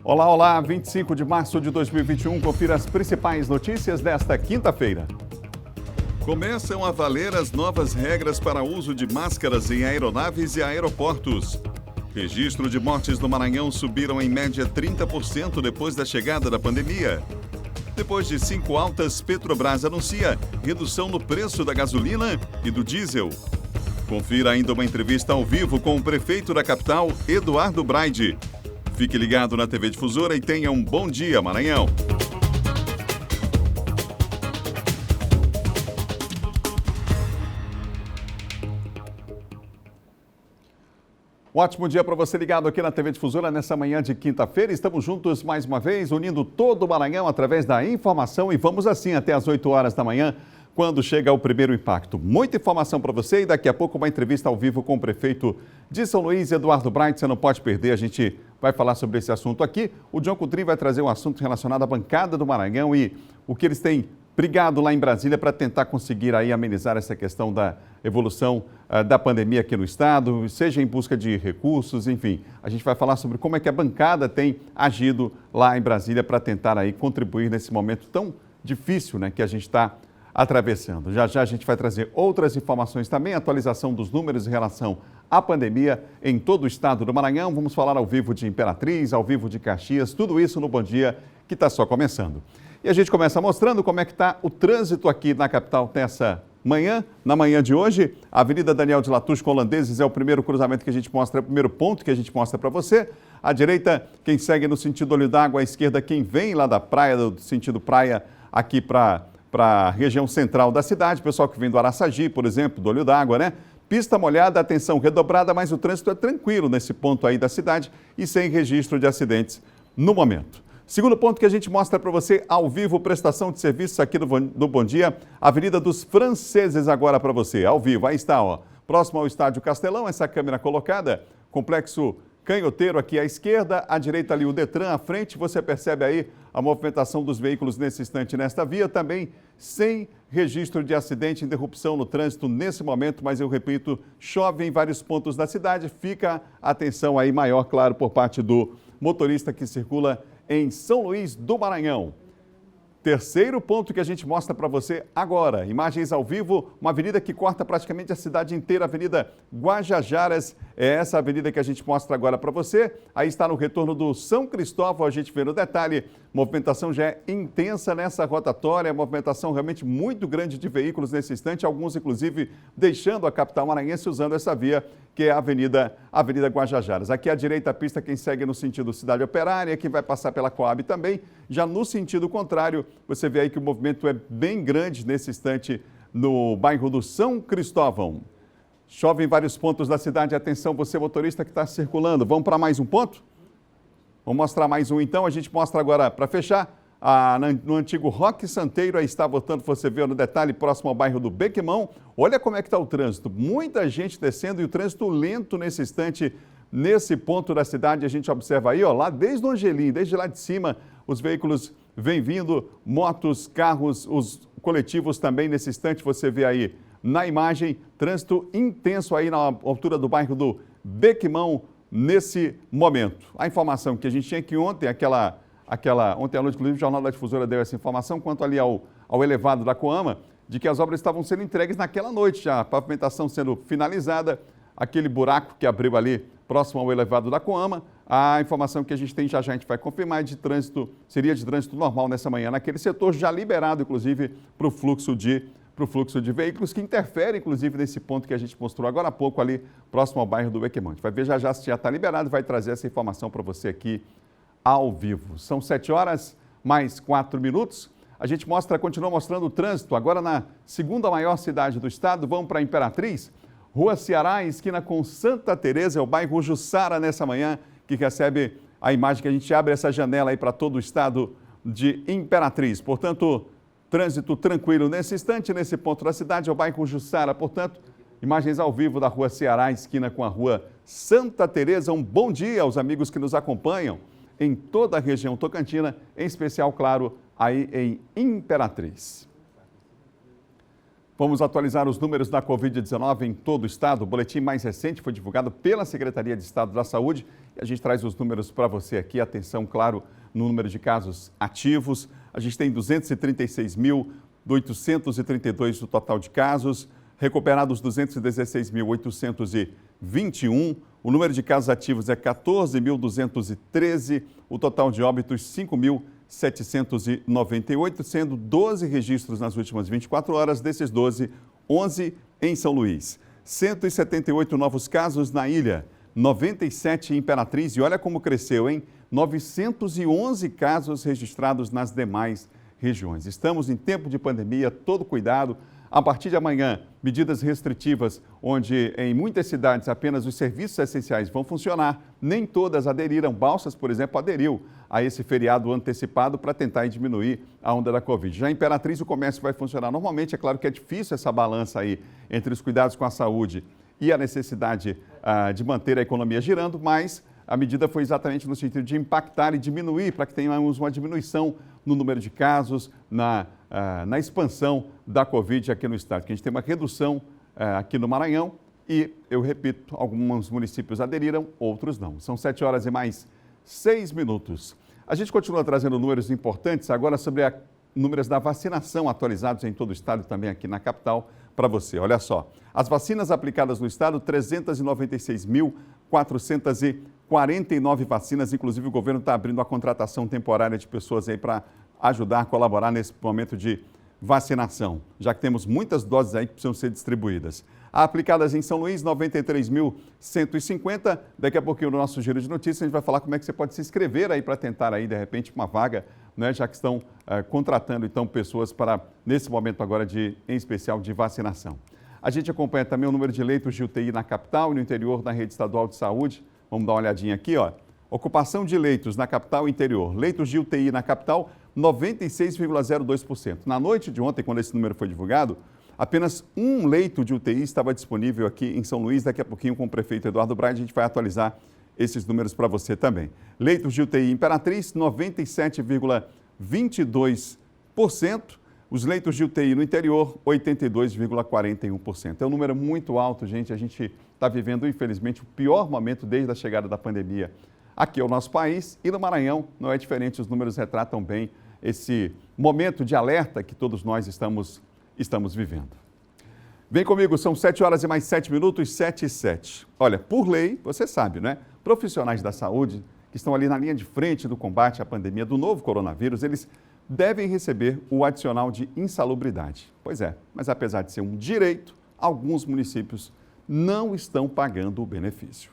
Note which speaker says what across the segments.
Speaker 1: Olá, olá, 25 de março de 2021, confira as principais notícias desta quinta-feira.
Speaker 2: Começam a valer as novas regras para uso de máscaras em aeronaves e aeroportos. Registro de mortes no Maranhão subiram em média 30% depois da chegada da pandemia. Depois de 5 altas, Petrobras anuncia redução no preço da gasolina e do diesel. Confira ainda uma entrevista ao vivo com o prefeito da capital, Eduardo Braide. Fique ligado na TV Difusora e tenha um bom dia, Maranhão.
Speaker 1: Um ótimo dia para você ligado aqui na TV Difusora nessa manhã de quinta-feira. Estamos juntos mais uma vez, unindo todo o Maranhão através da informação e vamos assim até às 8 horas da manhã, quando chega o primeiro impacto. Muita informação para você e daqui a pouco uma entrevista ao vivo com o prefeito de São Luís, Eduardo Braide. Você não pode perder, a gente vai falar sobre esse assunto aqui. O John Coutrinho vai trazer um assunto relacionado à bancada do Maranhão e o que eles têm brigado lá em Brasília para tentar conseguir aí amenizar essa questão da evolução da pandemia aqui no estado, seja em busca de recursos, enfim. A gente vai falar sobre como é que a bancada tem agido lá em Brasília para tentar aí contribuir nesse momento tão difícil, né, que a gente está atravessando. Já já a gente vai trazer outras informações também, atualização dos números em relação à pandemia em todo o estado do Maranhão. Vamos falar ao vivo de Imperatriz, ao vivo de Caxias, tudo isso no Bom Dia, que está só começando. E a gente começa mostrando como é que está o trânsito aqui na capital nessa manhã. Na manhã de hoje, a Avenida Daniel de Latouche com Holandeses é o primeiro cruzamento que a gente mostra, é o primeiro ponto que a gente mostra para você. À direita, quem segue no sentido Olho d'Água, à esquerda, quem vem lá da praia, do sentido praia, aqui para a região central da cidade, pessoal que vem do Araçagi, por exemplo, do Olho d'Água, né? Pista molhada, atenção redobrada, mas o trânsito é tranquilo nesse ponto aí da cidade e sem registro de acidentes no momento. Segundo ponto que a gente mostra para você ao vivo, prestação de serviços aqui do Bom Dia, Avenida dos Franceses agora para você, ao vivo, aí está, ó, próximo ao Estádio Castelão, essa câmera colocada, complexo Canhoteiro aqui à esquerda, à direita ali o Detran, à frente, você percebe aí a movimentação dos veículos nesse instante nesta via, também sem registro de acidente, interrupção no trânsito nesse momento, mas eu repito, chove em vários pontos da cidade, fica a atenção aí maior, claro, por parte do motorista que circula em São Luís do Maranhão. Terceiro ponto que a gente mostra para você agora, imagens ao vivo, uma avenida que corta praticamente a cidade inteira, a Avenida Guajajaras, é essa avenida que a gente mostra agora para você. Aí está no retorno do São Cristóvão, a gente vê no detalhe, movimentação já é intensa nessa rotatória, movimentação realmente muito grande de veículos nesse instante, alguns inclusive deixando a capital maranhense usando essa via, que é a Avenida Guajajaras. Aqui à direita a pista, quem segue no sentido Cidade Operária, que vai passar pela Coab também, já no sentido contrário, você vê aí que o movimento é bem grande nesse instante no bairro do São Cristóvão. Chove em vários pontos da cidade. Atenção, você motorista que está circulando. Vamos para mais um ponto? Vamos mostrar mais um então. A gente mostra agora, para fechar, no antigo Roque Santeiro, aí está botando, você vê no detalhe, próximo ao bairro do Bequimão. Olha como é que está o trânsito. Muita gente descendo e o trânsito lento nesse instante, nesse ponto da cidade. A gente observa aí, ó, lá desde o Angelim, desde lá de cima, os veículos vêm vindo, motos, carros, os coletivos também nesse instante, você vê aí na imagem, trânsito intenso aí na altura do bairro do Bequimão nesse momento. A informação que a gente tinha aqui ontem, ontem à noite, inclusive, o Jornal da Difusora deu essa informação, quanto ali ao elevado da Coama, de que as obras estavam sendo entregues naquela noite já, a pavimentação sendo finalizada, aquele buraco que abriu ali próximo ao elevado da Coama. A informação que a gente tem já a gente vai confirmar de trânsito, seria de trânsito normal nessa manhã naquele setor, já liberado inclusive para o fluxo de veículos, que interfere inclusive nesse ponto que a gente mostrou agora há pouco ali, próximo ao bairro do Bequimão. A gente vai ver já se já está liberado e vai trazer essa informação para você aqui ao vivo. São 7 horas mais 4 minutos. A gente continua mostrando o trânsito agora na segunda maior cidade do estado. Vamos para Imperatriz, Rua Ceará, esquina com Santa Teresa, é o bairro Jussara nessa manhã, que recebe a imagem que a gente abre essa janela aí para todo o estado de Imperatriz. Portanto, trânsito tranquilo nesse instante, nesse ponto da cidade, é o bairro Jussara. Portanto, imagens ao vivo da Rua Ceará, esquina com a Rua Santa Teresa. Um bom dia aos amigos que nos acompanham em toda a região tocantina, em especial, claro, aí em Imperatriz. Vamos atualizar os números da Covid-19 em todo o estado. O boletim mais recente foi divulgado pela Secretaria de Estado da Saúde e a gente traz os números para você aqui. Atenção, claro, no número de casos ativos. A gente tem 236.832 no total de casos, recuperados 216.821. O número de casos ativos é 14.213. O total de óbitos, 5.798, sendo 12 registros nas últimas 24 horas. Desses 12, 11 em São Luís. 178 novos casos na ilha, 97 em Imperatriz. E olha como cresceu, hein? 911 casos registrados nas demais regiões. Estamos em tempo de pandemia, todo cuidado. A partir de amanhã, medidas restritivas, onde em muitas cidades apenas os serviços essenciais vão funcionar. Nem todas aderiram. Balsas, por exemplo, aderiu a esse feriado antecipado para tentar diminuir a onda da Covid. Já em Imperatriz, o comércio vai funcionar normalmente. É claro que é difícil essa balança aí entre os cuidados com a saúde e a necessidade de manter a economia girando, mas a medida foi exatamente no sentido de impactar e diminuir, para que tenhamos uma diminuição no número de casos, na expansão da Covid aqui no estado. Que a gente tem uma redução aqui no Maranhão e, eu repito, alguns municípios aderiram, outros não. São 7 horas e mais 6 minutos. A gente continua trazendo números importantes agora sobre números da vacinação atualizados em todo o estado e também aqui na capital para você. Olha só, as vacinas aplicadas no estado, 396.449 vacinas, inclusive o governo está abrindo a contratação temporária de pessoas aí para ajudar, colaborar nesse momento de vacinação, já que temos muitas doses aí que precisam ser distribuídas. Aplicadas em São Luís, 93.150. Daqui a pouquinho no nosso Giro de Notícias a gente vai falar como é que você pode se inscrever aí para tentar aí, de repente, uma vaga, né, já que estão contratando, então, pessoas para, nesse momento agora, em especial, de vacinação. A gente acompanha também o número de leitos de UTI na capital e no interior da rede estadual de saúde. Vamos dar uma olhadinha aqui, ó. Ocupação de leitos na capital e interior. Leitos de UTI na capital, 96,02%. Na noite de ontem, quando esse número foi divulgado, apenas um leito de UTI estava disponível aqui em São Luís. Daqui a pouquinho, com o prefeito Eduardo Braga, a gente vai atualizar esses números para você também. Leitos de UTI Imperatriz, 97,22%. Os leitos de UTI no interior, 82,41%. É um número muito alto, gente. A gente está vivendo, infelizmente, o pior momento desde a chegada da pandemia aqui ao nosso país. E no Maranhão não é diferente, os números retratam bem esse momento de alerta que todos nós estamos vivendo. Vem comigo, são 7 horas e mais 7 minutos, 7 e 7. Olha, por lei, você sabe, né? Profissionais da saúde que estão ali na linha de frente do combate à pandemia do novo coronavírus, eles devem receber o adicional de insalubridade. Pois é, mas apesar de ser um direito, alguns municípios não estão pagando o benefício.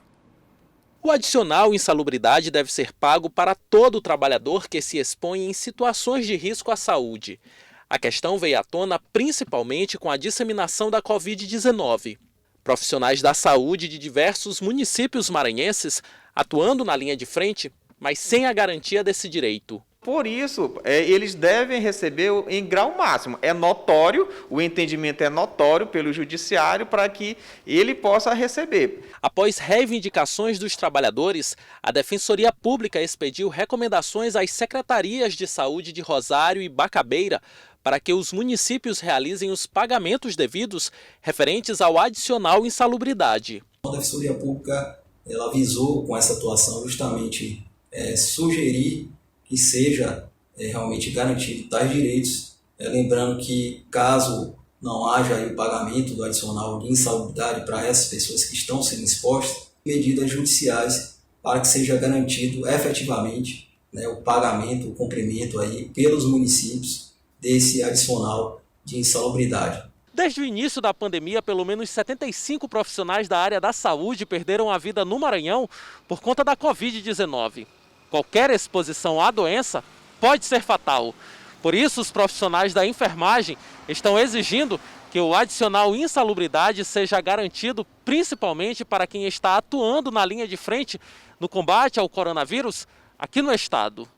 Speaker 3: O adicional insalubridade deve ser pago para todo trabalhador que se expõe em situações de risco à saúde. A questão veio à tona principalmente com a disseminação da Covid-19. Profissionais da saúde de diversos municípios maranhenses atuando na linha de frente, mas sem a garantia desse direito.
Speaker 4: Por isso, eles devem receber em grau máximo. É notório, o entendimento é notório pelo judiciário para que ele possa receber.
Speaker 3: Após reivindicações dos trabalhadores, a Defensoria Pública expediu recomendações às secretarias de saúde de Rosário e Bacabeira para que os municípios realizem os pagamentos devidos referentes ao adicional insalubridade.
Speaker 5: A Defensoria Pública ela visou com essa atuação justamente sugerir que seja realmente garantido tais direitos, lembrando que caso não haja aí o pagamento do adicional de insalubridade para essas pessoas que estão sendo expostas, medidas judiciais para que seja garantido efetivamente, né, o pagamento, o cumprimento aí pelos municípios desse adicional de insalubridade.
Speaker 3: Desde o início da pandemia, pelo menos 75 profissionais da área da saúde perderam a vida no Maranhão por conta da Covid-19. Qualquer exposição à doença pode ser fatal. Por isso, os profissionais da enfermagem estão exigindo que o adicional insalubridade seja garantido principalmente para quem está atuando na linha de frente no combate ao coronavírus aqui no estado.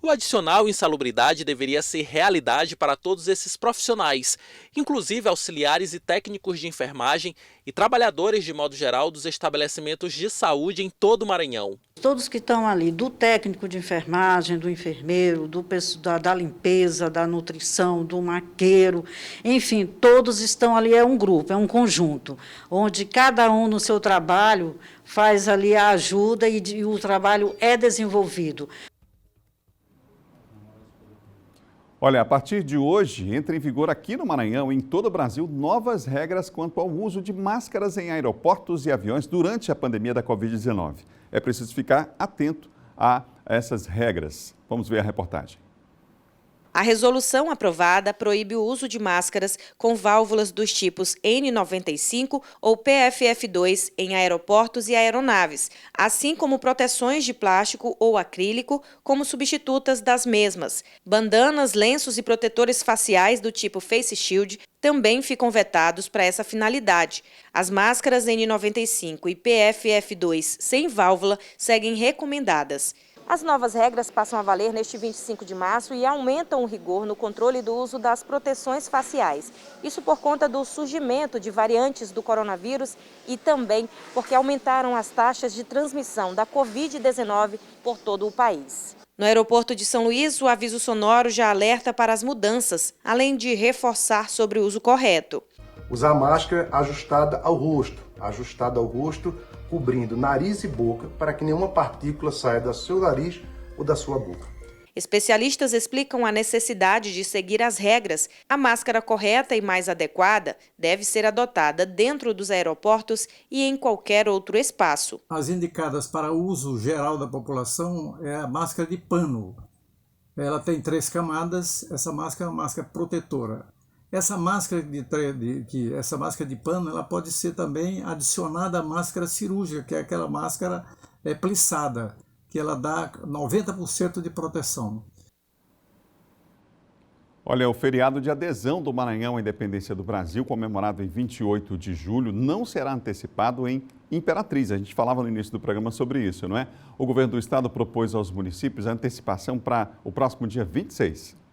Speaker 3: O adicional insalubridade deveria ser realidade para todos esses profissionais, inclusive auxiliares e técnicos de enfermagem e trabalhadores de modo geral dos estabelecimentos de saúde em todo o Maranhão.
Speaker 6: Todos que estão ali, do técnico de enfermagem, do enfermeiro, da limpeza, da nutrição, do maqueiro, enfim, todos estão ali, é um grupo, é um conjunto, onde cada um no seu trabalho faz ali a ajuda e o trabalho é desenvolvido.
Speaker 1: Olha, a partir de hoje, entra em vigor aqui no Maranhão e em todo o Brasil novas regras quanto ao uso de máscaras em aeroportos e aviões durante a pandemia da Covid-19. É preciso ficar atento a essas regras. Vamos ver a reportagem.
Speaker 7: A resolução aprovada proíbe o uso de máscaras com válvulas dos tipos N95 ou PFF2 em aeroportos e aeronaves, assim como proteções de plástico ou acrílico como substitutas das mesmas. Bandanas, lenços e protetores faciais do tipo Face Shield também ficam vetados para essa finalidade. As máscaras N95 e PFF2 sem válvula seguem recomendadas. As novas regras passam a valer neste 25 de março e aumentam o rigor no controle do uso das proteções faciais. Isso por conta do surgimento de variantes do coronavírus e também porque aumentaram as taxas de transmissão da Covid-19 por todo o país. No aeroporto de São Luís, o aviso sonoro já alerta para as mudanças, além de reforçar sobre o uso correto.
Speaker 8: Usar máscara ajustada ao rosto, cobrindo nariz e boca para que nenhuma partícula saia do seu nariz ou da sua boca.
Speaker 7: Especialistas explicam a necessidade de seguir as regras. A máscara correta e mais adequada deve ser adotada dentro dos aeroportos e em qualquer outro espaço.
Speaker 9: As indicadas para uso geral da população é a máscara de pano. Ela tem 3 camadas, essa máscara é uma máscara protetora. Essa máscara de pano ela pode ser também adicionada à máscara cirúrgica, que é aquela máscara plissada, que ela dá 90% de proteção.
Speaker 1: Olha, o feriado de adesão do Maranhão à independência do Brasil, comemorado em 28 de julho, não será antecipado em Imperatriz. A gente falava no início do programa sobre isso, não é? O governo do estado propôs aos municípios a antecipação para o próximo dia 26.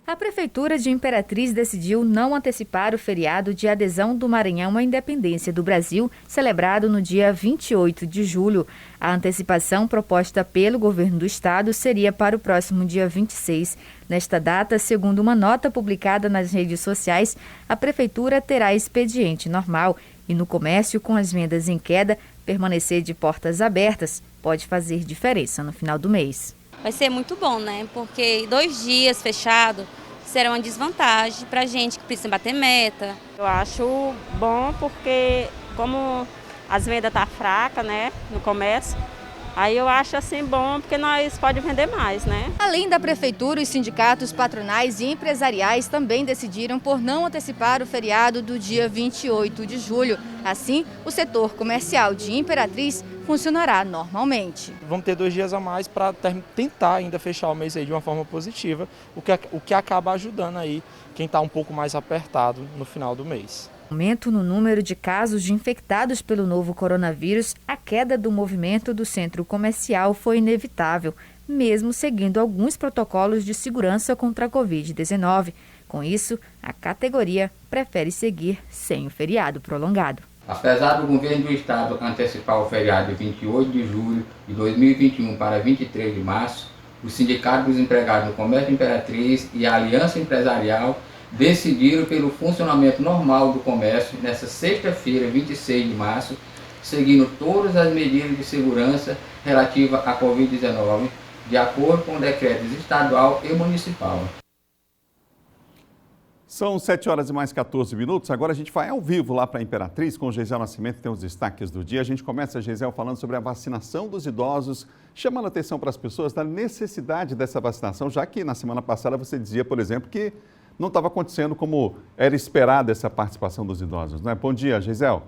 Speaker 10: A Prefeitura de Imperatriz decidiu não antecipar o feriado de adesão do Maranhão à independência do Brasil, celebrado no dia 28 de julho. A antecipação proposta pelo governo do estado seria para o próximo dia 26. Nesta data, segundo uma nota publicada nas redes sociais, a Prefeitura terá expediente normal e no comércio, com as vendas em queda, permanecer de portas abertas pode fazer diferença no final do mês.
Speaker 11: Vai ser muito bom, né? Porque 2 dias fechado será uma desvantagem para a gente que precisa bater meta.
Speaker 12: Eu acho bom porque como as vendas estão fracas, né, no comércio, aí eu acho assim bom porque nós podemos vender mais, né?
Speaker 10: Além da Prefeitura, os sindicatos patronais e empresariais também decidiram por não antecipar o feriado do dia 28 de julho. Assim, o setor comercial de Imperatriz funcionará normalmente.
Speaker 13: Vamos ter 2 dias a mais para tentar ainda fechar o mês aí de uma forma positiva, o que acaba ajudando aí quem está um pouco mais apertado no final do mês.
Speaker 10: Aumento no número de casos de infectados pelo novo coronavírus, a queda do movimento do centro comercial foi inevitável, mesmo seguindo alguns protocolos de segurança contra a Covid-19. Com isso, a categoria prefere seguir sem o feriado prolongado.
Speaker 14: Apesar do governo do estado antecipar o feriado de 28 de julho de 2021 para 23 de março, o Sindicato dos Empregados no Comércio de Imperatriz e a Aliança Empresarial decidiram pelo funcionamento normal do comércio nesta sexta-feira, 26 de março, seguindo todas as medidas de segurança relativas à Covid-19, de acordo com decretos estadual e municipal.
Speaker 1: São 7 horas e mais 14 minutos. Agora a gente vai ao vivo lá para a Imperatriz com o Geisel Nascimento, tem os destaques do dia. A gente começa, Geisel, falando sobre a vacinação dos idosos, chamando a atenção para as pessoas da necessidade dessa vacinação, já que na semana passada você dizia, por exemplo, que não estava acontecendo como era esperada essa participação dos idosos, não é? Bom dia, Geisel.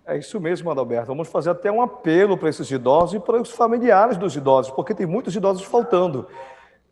Speaker 15: É isso mesmo, Adalberto. Vamos fazer até um apelo para esses idosos e para os familiares dos idosos, porque tem muitos idosos faltando.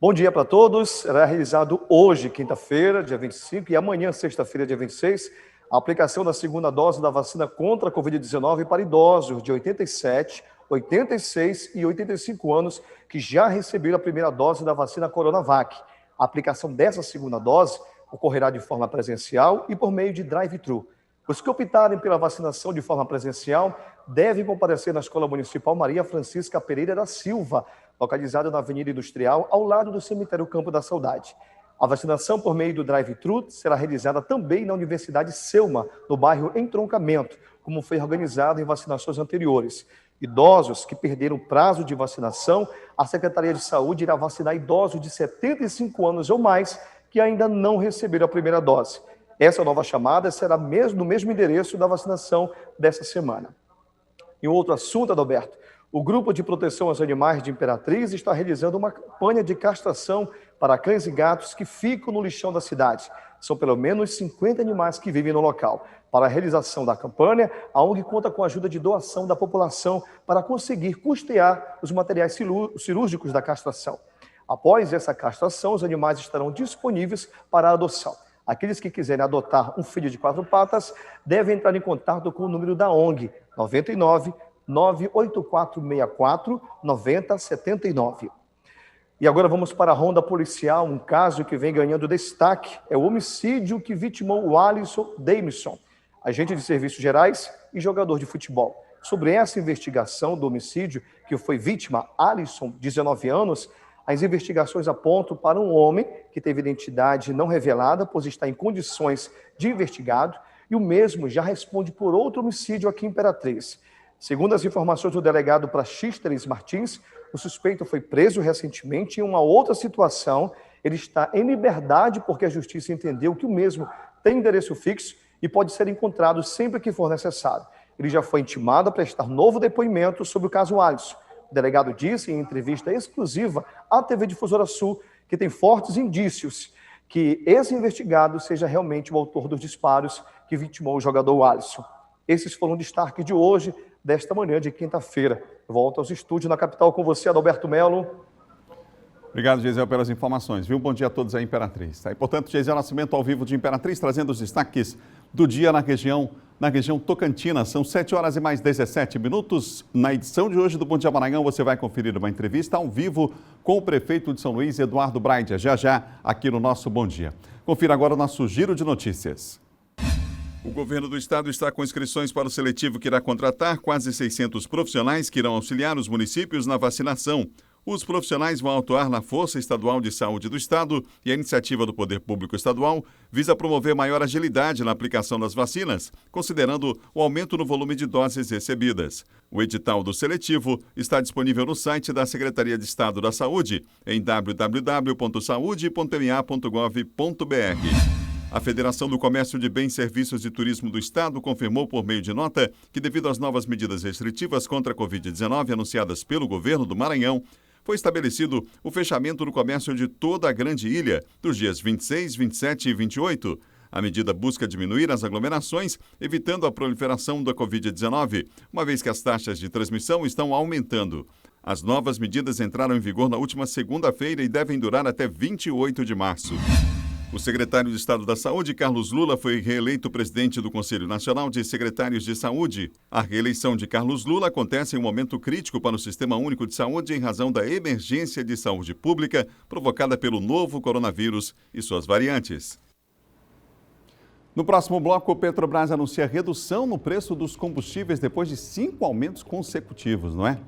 Speaker 15: Bom dia para todos. Será realizado hoje, quinta-feira, dia 25, e amanhã, sexta-feira, dia 26, a aplicação da segunda dose da vacina contra a Covid-19 para idosos de 87, 86 e 85 anos que já receberam a primeira dose da vacina Coronavac. A aplicação dessa segunda dose ocorrerá de forma presencial e por meio de drive-thru. Os que optarem pela vacinação de forma presencial devem comparecer na Escola Municipal Maria Francisca Pereira da Silva, localizada na Avenida Industrial, ao lado do Cemitério Campo da Saudade. A vacinação por meio do drive-thru será realizada também na Universidade Selma, no bairro Entroncamento, como foi organizado em vacinações anteriores. Idosos que perderam o prazo de vacinação, a Secretaria de Saúde irá vacinar idosos de 75 anos ou mais que ainda não receberam a primeira dose. Essa nova chamada será no mesmo endereço da vacinação dessa semana. Em outro assunto, Adalberto, o Grupo de Proteção aos Animais de Imperatriz está realizando uma campanha de castração para cães e gatos que ficam no lixão da cidade. São pelo menos 50 animais que vivem no local. Para a realização da campanha, a ONG conta com a ajuda de doação da população para conseguir custear os materiais cirúrgicos da castração. Após essa castração, os animais estarão disponíveis para a adoção. Aqueles que quiserem adotar um filho de 4 patas devem entrar em contato com o número da ONG, 99 98464 9079. E agora vamos para a ronda policial, um caso que vem ganhando destaque, é o homicídio que vitimou o Alisson Davidson, agente de serviços gerais e jogador de futebol. Sobre essa investigação do homicídio que foi vítima, Alisson, 19 anos, as investigações apontam para um homem que teve identidade não revelada, pois está em condições de investigado, e o mesmo já responde por outro homicídio aqui em Imperatriz. Segundo as informações do delegado Praxísteres Martins, o suspeito foi preso recentemente em uma outra situação. Ele está em liberdade porque a justiça entendeu que o mesmo tem endereço fixo e pode ser encontrado sempre que for necessário. Ele já foi intimado a prestar novo depoimento sobre o caso Alisson. O delegado disse em entrevista exclusiva à TV Difusora Sul que tem fortes indícios que esse investigado seja realmente o autor dos disparos que vitimou o jogador Alisson. Esses foram destaques de hoje, desta manhã de quinta-feira. Volto aos estúdios na capital com você, Adalberto Melo.
Speaker 1: Obrigado, Geisel, pelas informações, viu? Bom dia a todos aí, Imperatriz. Tá? E, portanto, Geisel Nascimento ao vivo de Imperatriz, trazendo os destaques do dia na região Tocantina. São 7 horas e mais 17 minutos. Na edição de hoje do Bom Dia Maranhão, você vai conferir uma entrevista ao vivo com o prefeito de São Luís, Eduardo Braida, já aqui no nosso Bom Dia. Confira agora o nosso giro de notícias.
Speaker 2: O governo do estado está com inscrições para o seletivo que irá contratar quase 600 profissionais que irão auxiliar os municípios na vacinação. Os profissionais vão atuar na Força Estadual de Saúde do Estado e a iniciativa do Poder Público Estadual visa promover maior agilidade na aplicação das vacinas, considerando o aumento no volume de doses recebidas. O edital do seletivo está disponível no site da Secretaria de Estado da Saúde, em www.saude.ma.gov.br. A Federação do Comércio de Bens, Serviços e Turismo do Estado confirmou por meio de nota que, devido às novas medidas restritivas contra a Covid-19 anunciadas pelo governo do Maranhão, foi estabelecido o fechamento do comércio de toda a Grande Ilha, dos dias 26, 27 e 28. A medida busca diminuir as aglomerações, evitando a proliferação da Covid-19, uma vez que as taxas de transmissão estão aumentando. As novas medidas entraram em vigor na última segunda-feira e devem durar até 28 de março. O secretário de Estado da Saúde, Carlos Lula, foi reeleito presidente do Conselho Nacional de Secretários de Saúde. A reeleição de Carlos Lula acontece em um momento crítico para o Sistema Único de Saúde em razão da emergência de saúde pública provocada pelo novo coronavírus e suas variantes.
Speaker 1: No próximo bloco, o Petrobras anuncia redução no preço dos combustíveis depois de 5 aumentos consecutivos, não é?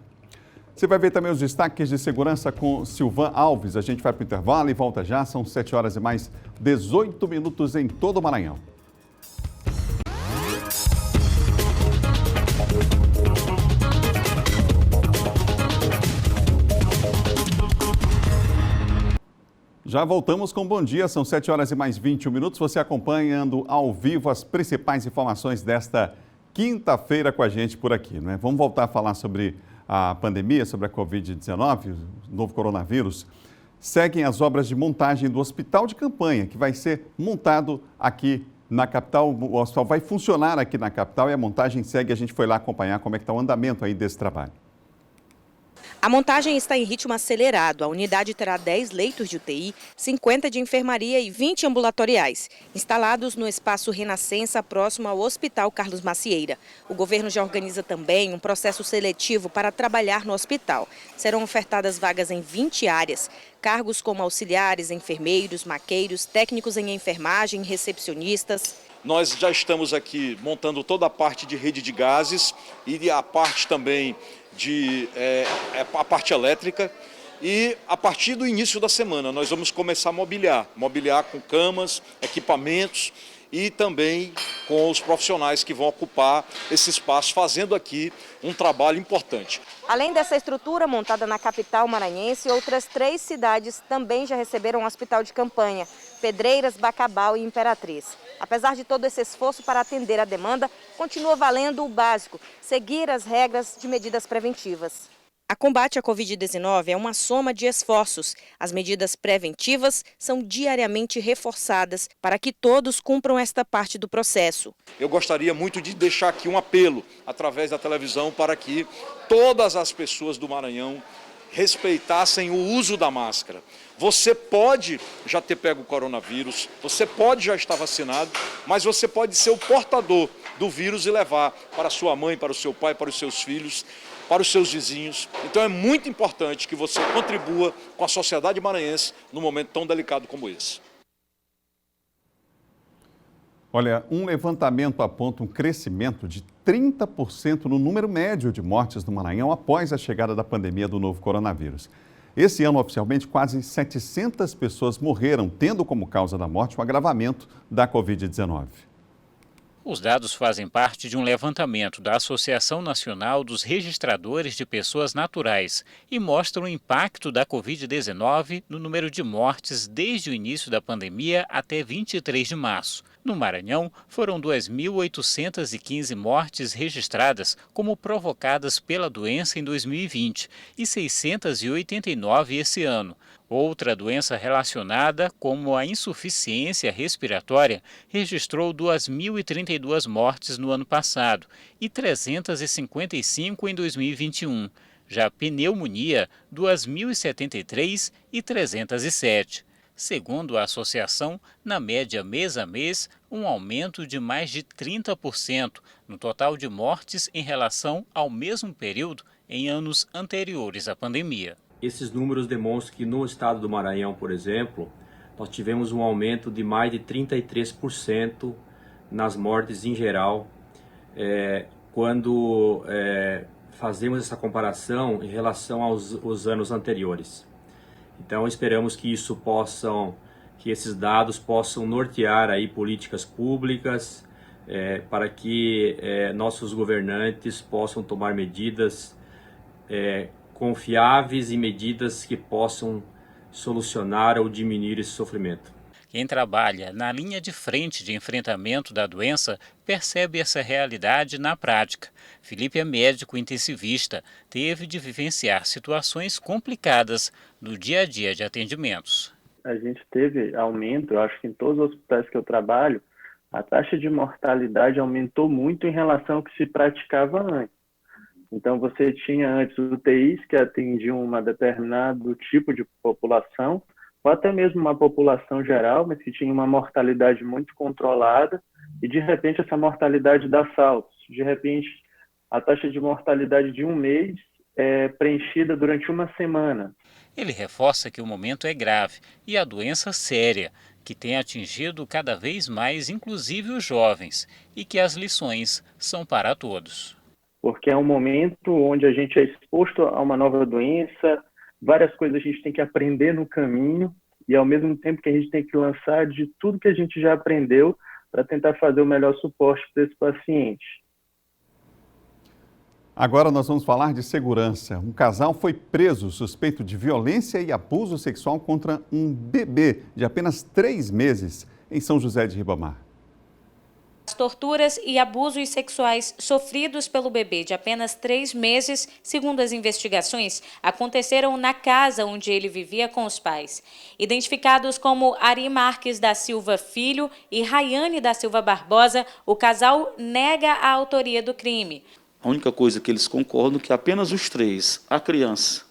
Speaker 1: Você vai ver também os destaques de segurança com Silvan Alves. A gente vai para o intervalo e volta já. São 7 horas e mais 18 minutos em todo o Maranhão. Já voltamos com Bom Dia. São 7 horas e mais 21 minutos. Você acompanhando ao vivo as principais informações desta quinta-feira com a gente por aqui, não é? Vamos voltar a falar sobre a pandemia, sobre a Covid-19, o novo coronavírus. Seguem as obras de montagem do hospital de campanha, que vai ser montado aqui na capital. O hospital vai funcionar aqui na capital e a montagem segue. A gente foi lá acompanhar como é que está o andamento aí desse trabalho.
Speaker 7: A montagem está em ritmo acelerado. A unidade terá 10 leitos de UTI, 50 de enfermaria e 20 ambulatoriais, instalados no espaço Renascença, próximo ao Hospital Carlos Macieira. O governo já organiza também um processo seletivo para trabalhar no hospital. Serão ofertadas vagas em 20 áreas, cargos como auxiliares, enfermeiros, maqueiros, técnicos em enfermagem, recepcionistas.
Speaker 16: Nós já estamos aqui montando toda a parte de rede de gases e a parte também a parte elétrica, e a partir do início da semana nós vamos começar a mobiliar com camas, equipamentos e também com os profissionais que vão ocupar esse espaço, fazendo aqui um trabalho importante.
Speaker 7: Além dessa estrutura montada na capital maranhense, outras 3 cidades também já receberam um hospital de campanha: Pedreiras, Bacabal e Imperatriz. Apesar de todo esse esforço para atender a demanda, continua valendo o básico: seguir as regras de medidas preventivas. A combate à Covid-19 é uma soma de esforços. As medidas preventivas são diariamente reforçadas para que todos cumpram esta parte do processo.
Speaker 16: Eu gostaria muito de deixar aqui um apelo através da televisão para que todas as pessoas do Maranhão respeitassem o uso da máscara. Você pode já ter pego o coronavírus, você pode já estar vacinado, mas você pode ser o portador do vírus e levar para sua mãe, para o seu pai, para os seus filhos, para os seus vizinhos. Então é muito importante que você contribua com a sociedade maranhense num momento tão delicado como esse.
Speaker 1: Olha, um levantamento aponta um crescimento de 30% no número médio de mortes no Maranhão após a chegada da pandemia do novo coronavírus. Esse ano, oficialmente, quase 700 pessoas morreram, tendo como causa da morte o agravamento da Covid-19.
Speaker 17: Os dados fazem parte de um levantamento da Associação Nacional dos Registradores de Pessoas Naturais e mostram o impacto da Covid-19 no número de mortes desde o início da pandemia até 23 de março. No Maranhão, foram 2.815 mortes registradas como provocadas pela doença em 2020 e 689 esse ano. Outra doença relacionada, como a insuficiência respiratória, registrou 2.032 mortes no ano passado e 355 em 2021. Já a pneumonia, 2.073 e 307. Segundo a associação, na média mês a mês, um aumento de mais de 30% no total de mortes em relação ao mesmo período em anos anteriores à pandemia.
Speaker 18: Esses números demonstram que no estado do Maranhão, por exemplo, nós tivemos um aumento de mais de 33% nas mortes em geral, quando fazemos essa comparação em relação aos anos anteriores. Então esperamos que esses dados possam nortear aí políticas públicas para que nossos governantes possam tomar medidas confiáveis e medidas que possam solucionar ou diminuir esse sofrimento.
Speaker 17: Quem trabalha na linha de frente de enfrentamento da doença percebe essa realidade na prática. Felipe é médico intensivista, teve de vivenciar situações complicadas no dia a dia de atendimentos.
Speaker 19: A gente teve aumento, eu acho que em todos os hospitais que eu trabalho, a taxa de mortalidade aumentou muito em relação ao que se praticava antes. Então, você tinha antes UTIs que atendiam um determinado tipo de população, ou até mesmo uma população geral, mas que tinha uma mortalidade muito controlada, e de repente essa mortalidade dá saltos. De repente, a taxa de mortalidade de um mês é preenchida durante uma semana.
Speaker 17: Ele reforça que o momento é grave e a doença séria, que tem atingido cada vez mais, inclusive os jovens, e que as lições são para todos.
Speaker 19: Porque é um momento onde a gente é exposto a uma nova doença, várias coisas a gente tem que aprender no caminho e ao mesmo tempo que a gente tem que lançar de tudo que a gente já aprendeu para tentar fazer o melhor suporte para esse paciente.
Speaker 1: Agora nós vamos falar de segurança. Um casal foi preso suspeito de violência e abuso sexual contra um bebê de apenas 3 meses em São José de Ribamar.
Speaker 20: As torturas e abusos sexuais sofridos pelo bebê de apenas 3 meses, segundo as investigações, aconteceram na casa onde ele vivia com os pais. Identificados como Ari Marques da Silva Filho e Rayane da Silva Barbosa, o casal nega a autoria do crime.
Speaker 21: A única coisa que eles concordam é que apenas os 3, a criança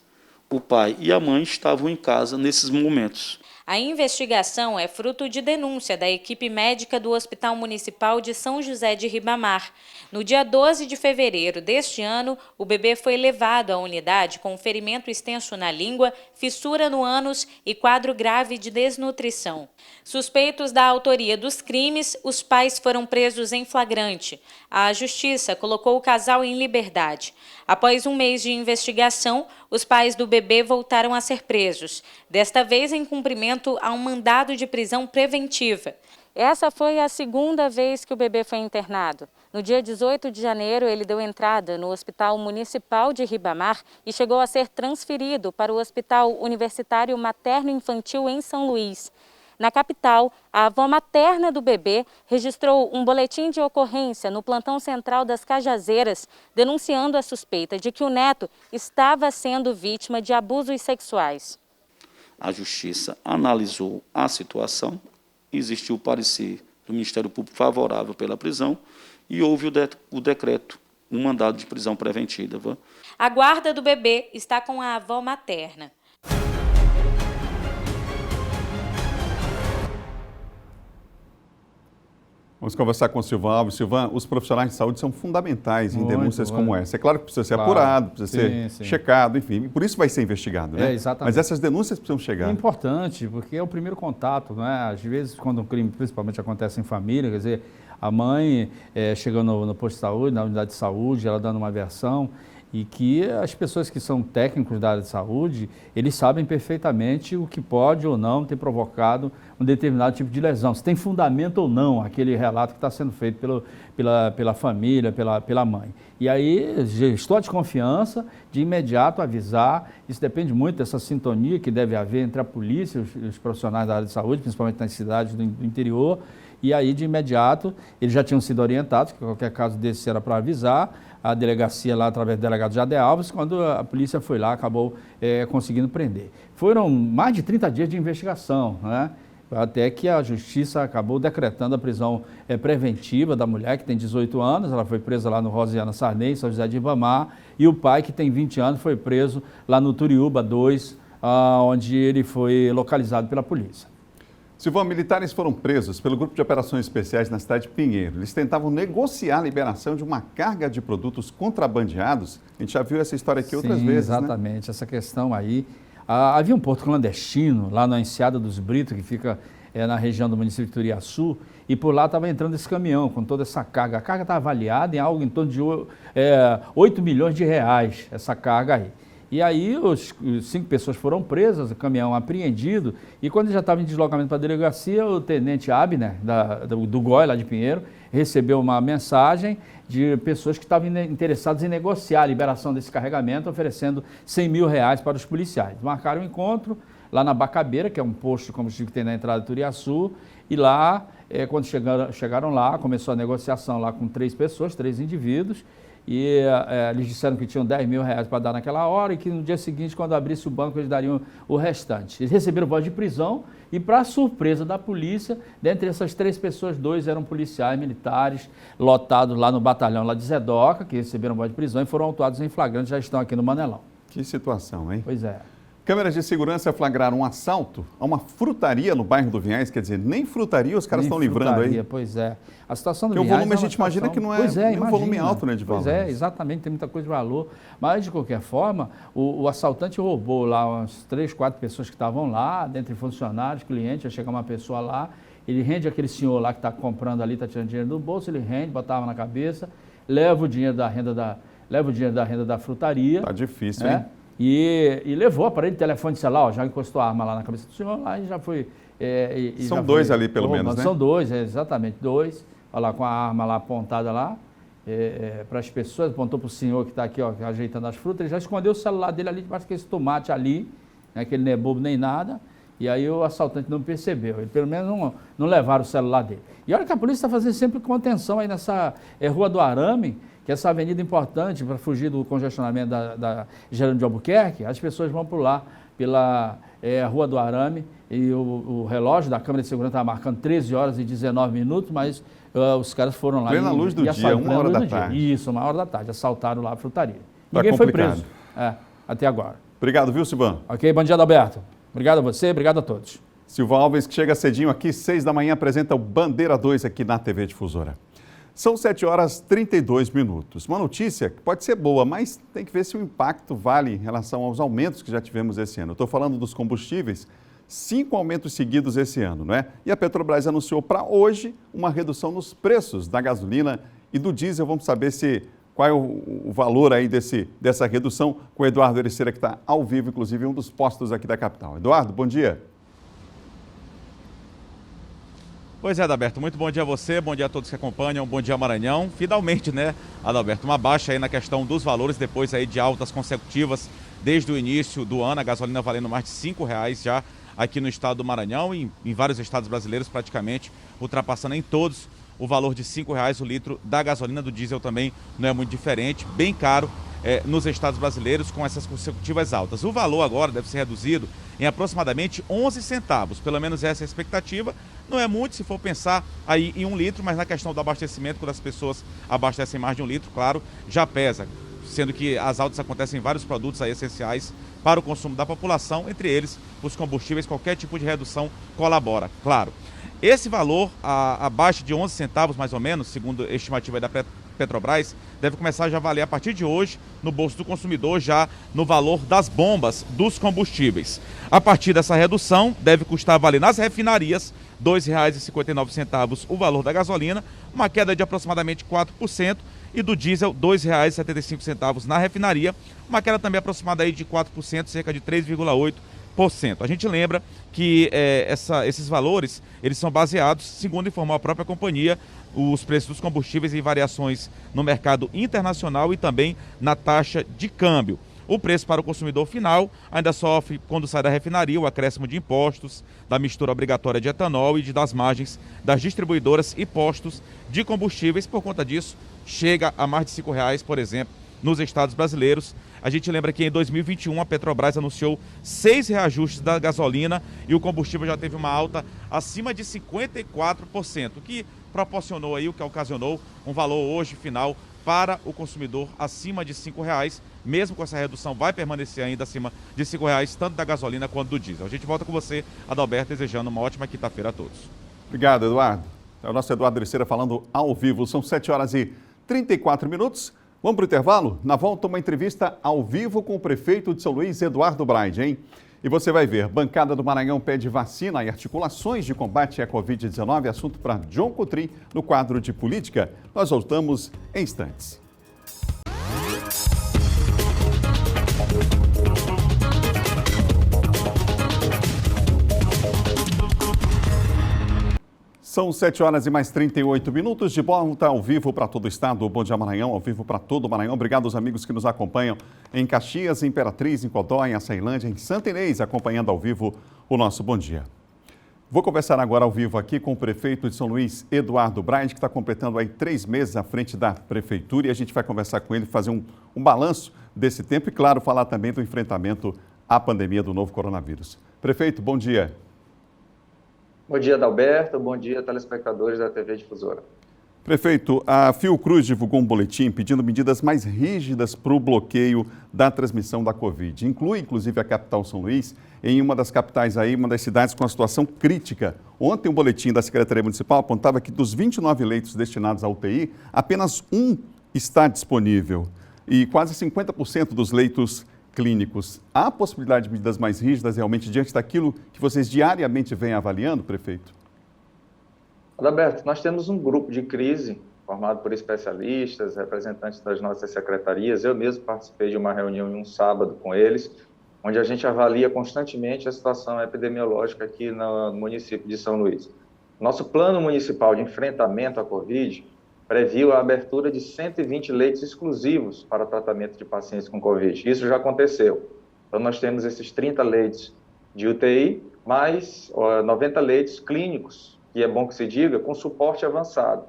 Speaker 21: o pai e a mãe estavam em casa nesses momentos.
Speaker 20: A investigação é fruto de denúncia da equipe médica do Hospital Municipal de São José de Ribamar. No dia 12 de fevereiro deste ano, o bebê foi levado à unidade com ferimento extenso na língua, fissura no ânus e quadro grave de desnutrição. Suspeitos da autoria dos crimes, os pais foram presos em flagrante. A Justiça colocou o casal em liberdade. Após um mês de investigação, os pais do bebê voltaram a ser presos, desta vez em cumprimento a um mandado de prisão preventiva. Essa foi a segunda vez que o bebê foi internado. No dia 18 de janeiro, ele deu entrada no Hospital Municipal de Ribamar e chegou a ser transferido para o Hospital Universitário Materno-Infantil em São Luís. Na capital, a avó materna do bebê registrou um boletim de ocorrência no plantão central das Cajazeiras, denunciando a suspeita de que o neto estava sendo vítima de abusos sexuais.
Speaker 21: A Justiça analisou a situação, existiu o parecer do Ministério Público favorável pela prisão e houve o decreto, um mandado de prisão preventiva.
Speaker 20: A guarda do bebê está com a avó materna.
Speaker 1: Vamos conversar com o Silvan Alves. Silvan, os profissionais de saúde são fundamentais em denúncias como essa. É claro que precisa ser apurado, precisa ser checado, enfim, por isso vai ser investigado, né?
Speaker 22: Exatamente.
Speaker 1: Mas essas denúncias precisam chegar.
Speaker 22: É importante, porque é o primeiro contato, né? Às vezes, quando um crime principalmente acontece em família, quer dizer, a mãe chegando no posto de saúde, na unidade de saúde, ela dando uma versão, e que as pessoas que são técnicos da área de saúde, eles sabem perfeitamente o que pode ou não ter provocado um determinado tipo de lesão, se tem fundamento ou não aquele relato que está sendo feito pela família, pela mãe. E aí, gestor de confiança, de imediato avisar, isso depende muito dessa sintonia que deve haver entre a polícia e os profissionais da área de saúde, principalmente nas cidades do interior, e aí, de imediato, eles já tinham sido orientados, que qualquer caso desse era para avisar, a delegacia lá, através do delegado Jade Alves, quando a polícia foi lá, acabou conseguindo prender. Foram mais de 30 dias de investigação, né? Até que a Justiça acabou decretando a prisão preventiva da mulher, que tem 18 anos, ela foi presa lá no Rosiana Sarney, São José de Ribamar, e o pai, que tem 20 anos, foi preso lá no Turiúba 2, onde ele foi localizado pela polícia.
Speaker 1: Silvan, militares foram presos pelo Grupo de Operações Especiais na cidade de Pinheiro. Eles tentavam negociar a liberação de uma carga de produtos contrabandeados. A gente já viu essa história aqui outras vezes,
Speaker 22: exatamente, né? Essa questão aí. Havia um porto clandestino lá na Enseada dos Britos, que fica na região do município de Turiaçu, e por lá estava entrando esse caminhão com toda essa carga. A carga estava avaliada em algo em torno de 8 milhões de reais, essa carga aí. E aí os 5 pessoas foram presas, o caminhão apreendido, e quando já estava em deslocamento para a delegacia, o tenente Abner, do GOI, lá de Pinheiro, recebeu uma mensagem de pessoas que estavam interessadas em negociar a liberação desse carregamento, oferecendo 100 mil reais para os policiais. Marcaram um encontro lá na Bacabeira, que é um posto de combustível que tem na entrada de Turiaçu, e lá, quando chegaram lá, começou a negociação lá com 3 pessoas, 3 indivíduos, e eles disseram que tinham 10 mil reais para dar naquela hora e que no dia seguinte, quando abrisse o banco, eles dariam o restante. Eles receberam voz de prisão e, para surpresa da polícia, dentre essas 3 pessoas, 2 eram policiais militares lotados lá no batalhão lá de Zedoca, que receberam voz de prisão e foram autuados em flagrante, já estão aqui no Manelão.
Speaker 1: Que situação, hein?
Speaker 22: Pois é.
Speaker 1: Câmeras de segurança flagraram um assalto a uma frutaria no bairro do Vinhais, quer dizer, nem frutaria os caras estão livrando aí.
Speaker 22: Pois é. A situação do
Speaker 1: Vinhais... Porque o volume a gente imagina que não é um volume alto, né, de valor.
Speaker 22: Pois é, exatamente, tem muita coisa de valor. Mas, de qualquer forma, o assaltante roubou lá umas 3, 4 pessoas que estavam lá, dentre funcionários, clientes, ia chegar uma pessoa lá, ele rende aquele senhor lá que está comprando ali, está tirando dinheiro do bolso, ele rende, botava na cabeça, leva o dinheiro da renda da frutaria.
Speaker 1: Tá difícil, hein?
Speaker 22: E levou o aparelho de telefone celular, já encostou a arma lá na cabeça do senhor, lá e já foi...
Speaker 1: São 2 ali, pelo menos, né?
Speaker 22: São 2, exatamente, 2. Olha lá, com a arma lá apontada lá, para as pessoas, apontou para o senhor que está aqui, ó, ajeitando as frutas, ele já escondeu o celular dele ali, debaixo daquele tomate ali, né, que ele não é bobo nem nada, e aí o assaltante não percebeu, ele pelo menos não levaram o celular dele. E olha que a polícia está fazendo sempre contenção aí nessa Rua do Arame, que é essa avenida importante para fugir do congestionamento da Gerando de Albuquerque, as pessoas vão por lá, pela Rua do Arame, e o relógio da câmera de segurança estava marcando 13 horas e 19 minutos, mas os caras foram lá...
Speaker 1: Plena luz do dia, 1h da tarde.
Speaker 22: Isso, 1h da tarde, assaltaram lá a frutaria. Ninguém foi preso, até agora.
Speaker 1: Obrigado, viu, Silvan?
Speaker 22: Ok, bom dia, Adalberto. Obrigado a você, obrigado a todos.
Speaker 1: Silvan Alves, que chega cedinho aqui, 6 da manhã, apresenta o Bandeira 2 aqui na TV Difusora. São 7 horas e 32 minutos. Uma notícia que pode ser boa, mas tem que ver se o impacto vale em relação aos aumentos que já tivemos esse ano. Eu estou falando dos combustíveis, 5 aumentos seguidos esse ano, não é? E a Petrobras anunciou para hoje uma redução nos preços da gasolina e do diesel. Vamos saber qual é o valor aí dessa redução com o Eduardo Ericeira, que está ao vivo, inclusive, em um dos postos aqui da capital. Eduardo, bom dia.
Speaker 4: Pois é, Adalberto, muito bom dia a você, bom dia a todos que acompanham, bom dia Maranhão. Finalmente, né, Adalberto, uma baixa aí na questão dos valores, depois aí de altas consecutivas desde o início do ano, a gasolina valendo mais de R$5 já aqui no estado do Maranhão e em vários estados brasileiros praticamente, ultrapassando em todos o valor de R$5 o litro da gasolina. Do diesel também não é muito diferente, bem caro nos estados brasileiros com essas consecutivas altas. O valor agora deve ser reduzido em aproximadamente 11 centavos, pelo menos essa é a expectativa. Não é muito se for pensar aí em 1 litro, mas na questão do abastecimento, quando as pessoas abastecem mais de 1 litro, claro, já pesa, sendo que as altas acontecem em vários produtos aí essenciais para o consumo da população, entre eles os combustíveis. Qualquer tipo de redução colabora, claro. Esse valor, abaixo de 11 centavos mais ou menos, segundo a estimativa da Petrobras, deve começar já a valer a partir de hoje no bolso do consumidor, já no valor das bombas dos combustíveis. A partir dessa redução, deve custar valer nas refinarias R$ 2,59 o valor da gasolina, uma queda de aproximadamente 4%, e do diesel R$ 2,75 na refinaria, uma queda também aproximada aí de 4%, cerca de 3,8%. A gente lembra que esses valores eles são baseados, segundo informou a própria companhia, os preços dos combustíveis em variações no mercado internacional e também na taxa de câmbio. O preço para o consumidor final ainda sofre, quando sai da refinaria, o acréscimo de impostos, da mistura obrigatória de etanol e das margens das distribuidoras e postos de combustíveis. Por conta disso, chega a mais de R$5, por exemplo, nos estados brasileiros. A gente lembra que em 2021 a Petrobras anunciou 6 reajustes da gasolina e o combustível já teve uma alta acima de 54%, o que proporcionou aí, o que ocasionou um valor hoje final para o consumidor acima de R$5. Mesmo com essa redução, vai permanecer ainda acima de R$5, tanto da gasolina quanto do diesel. A gente volta com você, Adalberto, desejando uma ótima quinta-feira a todos.
Speaker 1: Obrigado, Eduardo. É o nosso Eduardo Ericeira falando ao vivo. São 7 horas e 34 minutos. Vamos para o intervalo? Na volta, uma entrevista ao vivo com o prefeito de São Luís, Eduardo Braide, hein? E você vai ver, bancada do Maranhão pede vacina e articulações de combate à Covid-19, assunto para John Coutrin no quadro de política. Nós voltamos em instantes. São 7 horas e mais 38 minutos, de volta ao vivo para todo o estado. Bom dia, Maranhão, ao vivo para todo o Maranhão. Obrigado aos amigos que nos acompanham em Caxias, em Imperatriz, em Codó, em Açailândia, em Santa Inês, acompanhando ao vivo o nosso Bom Dia. Vou conversar agora ao vivo aqui com o prefeito de São Luís, Eduardo Braide, que está completando aí 3 meses à frente da prefeitura, e a gente vai conversar com ele, fazer um balanço desse tempo e, claro, falar também do enfrentamento à pandemia do novo coronavírus. Prefeito, bom dia.
Speaker 5: Bom dia, Adalberto. Bom dia, telespectadores da TV Difusora.
Speaker 1: Prefeito, a Fiocruz divulgou um boletim pedindo medidas mais rígidas para o bloqueio da transmissão da Covid. Inclui, inclusive, a capital São Luís, em uma das capitais aí, uma das cidades com uma situação crítica. Ontem, um boletim da Secretaria Municipal apontava que dos 29 leitos destinados à UTI, apenas 1 está disponível. E quase 50% dos leitos clínicos. Há possibilidade de medidas mais rígidas realmente diante daquilo que vocês diariamente vêm avaliando, prefeito?
Speaker 5: Adalberto, nós temos um grupo de crise formado por especialistas, representantes das nossas secretarias. Eu mesmo participei de uma reunião em um sábado com eles, onde a gente avalia constantemente a situação epidemiológica aqui no município de São Luís. Nosso plano municipal de enfrentamento à Covid previu a abertura de 120 leitos exclusivos para tratamento de pacientes com Covid. Isso já aconteceu. Então, nós temos esses 30 leitos de UTI, mais 90 leitos clínicos, que é bom que se diga, com suporte avançado.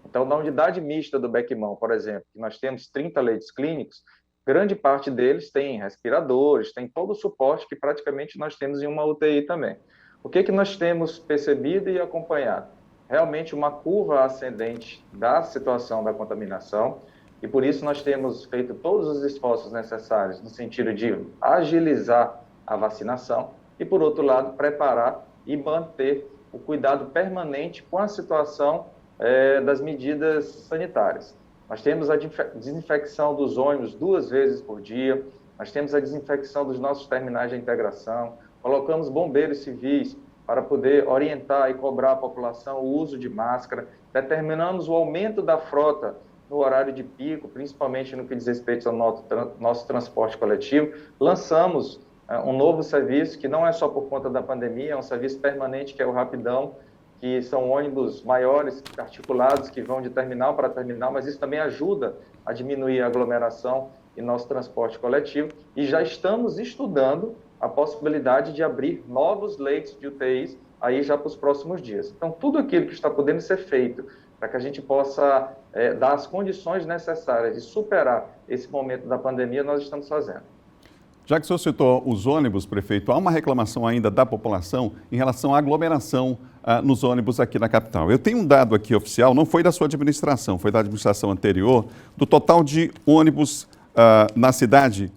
Speaker 5: Então, na unidade mista do Bequimão, por exemplo, que nós temos 30 leitos clínicos, grande parte deles tem respiradores, tem todo o suporte que praticamente nós temos em uma UTI também. O que nós temos percebido e acompanhado? Realmente uma curva ascendente da situação da contaminação. E por isso nós temos feito todos os esforços necessários no sentido de agilizar a vacinação e, por outro lado, preparar e manter o cuidado permanente com a situação das medidas sanitárias. Nós temos a desinfecção dos ônibus 2 vezes por dia, nós temos a desinfecção dos nossos terminais de integração, colocamos bombeiros civis para poder orientar e cobrar a população o uso de máscara, determinamos o aumento da frota no horário de pico, principalmente no que diz respeito ao nosso transporte coletivo. Lançamos um novo serviço, que não é só por conta da pandemia, é um serviço permanente, que é o Rapidão, que são ônibus maiores, articulados, que vão de terminal para terminal, mas isso também ajuda a diminuir a aglomeração em nosso transporte coletivo. E já estamos estudando a possibilidade de abrir novos leitos de UTIs aí já para os próximos dias. Então, tudo aquilo que está podendo ser feito para que a gente possa dar as condições necessárias de superar esse momento da pandemia, nós estamos fazendo.
Speaker 1: Já que o senhor citou os ônibus, prefeito, há uma reclamação ainda da população em relação à aglomeração nos ônibus aqui na capital. Eu tenho um dado aqui oficial, não foi da sua administração, foi da administração anterior, do total de ônibus na cidade,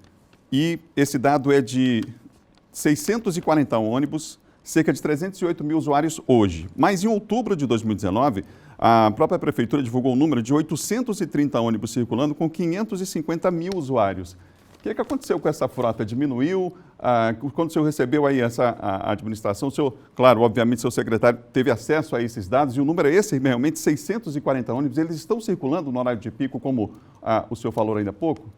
Speaker 1: e esse dado é de 640 ônibus, cerca de 308 mil usuários hoje. Mas em outubro de 2019, a própria prefeitura divulgou um número de 830 ônibus circulando com 550 mil usuários. O que aconteceu com essa frota? Diminuiu? Quando o senhor recebeu aí a administração, o senhor, claro, obviamente, seu secretário teve acesso a esses dados, e o número é esse, realmente, 640 ônibus, eles estão circulando no horário de pico, como o senhor falou ainda há pouco?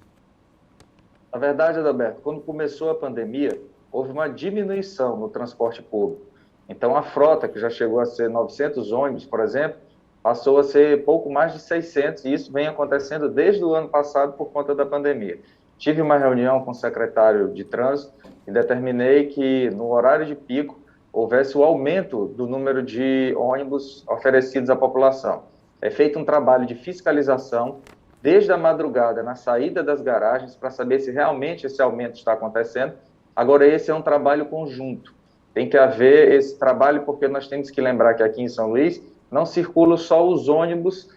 Speaker 5: Na verdade, Adalberto, quando começou a pandemia, houve uma diminuição no transporte público. Então, a frota, que já chegou a ser 900 ônibus, por exemplo, passou a ser pouco mais de 600, e isso vem acontecendo desde o ano passado por conta da pandemia. Tive uma reunião com o secretário de Trânsito e determinei que, no horário de pico, houvesse o aumento do número de ônibus oferecidos à população. É feito um trabalho de fiscalização desde a madrugada, na saída das garagens, para saber se realmente esse aumento está acontecendo. Agora, esse é um trabalho conjunto. Tem que haver esse trabalho, porque nós temos que lembrar que aqui em São Luís não circulam só os ônibus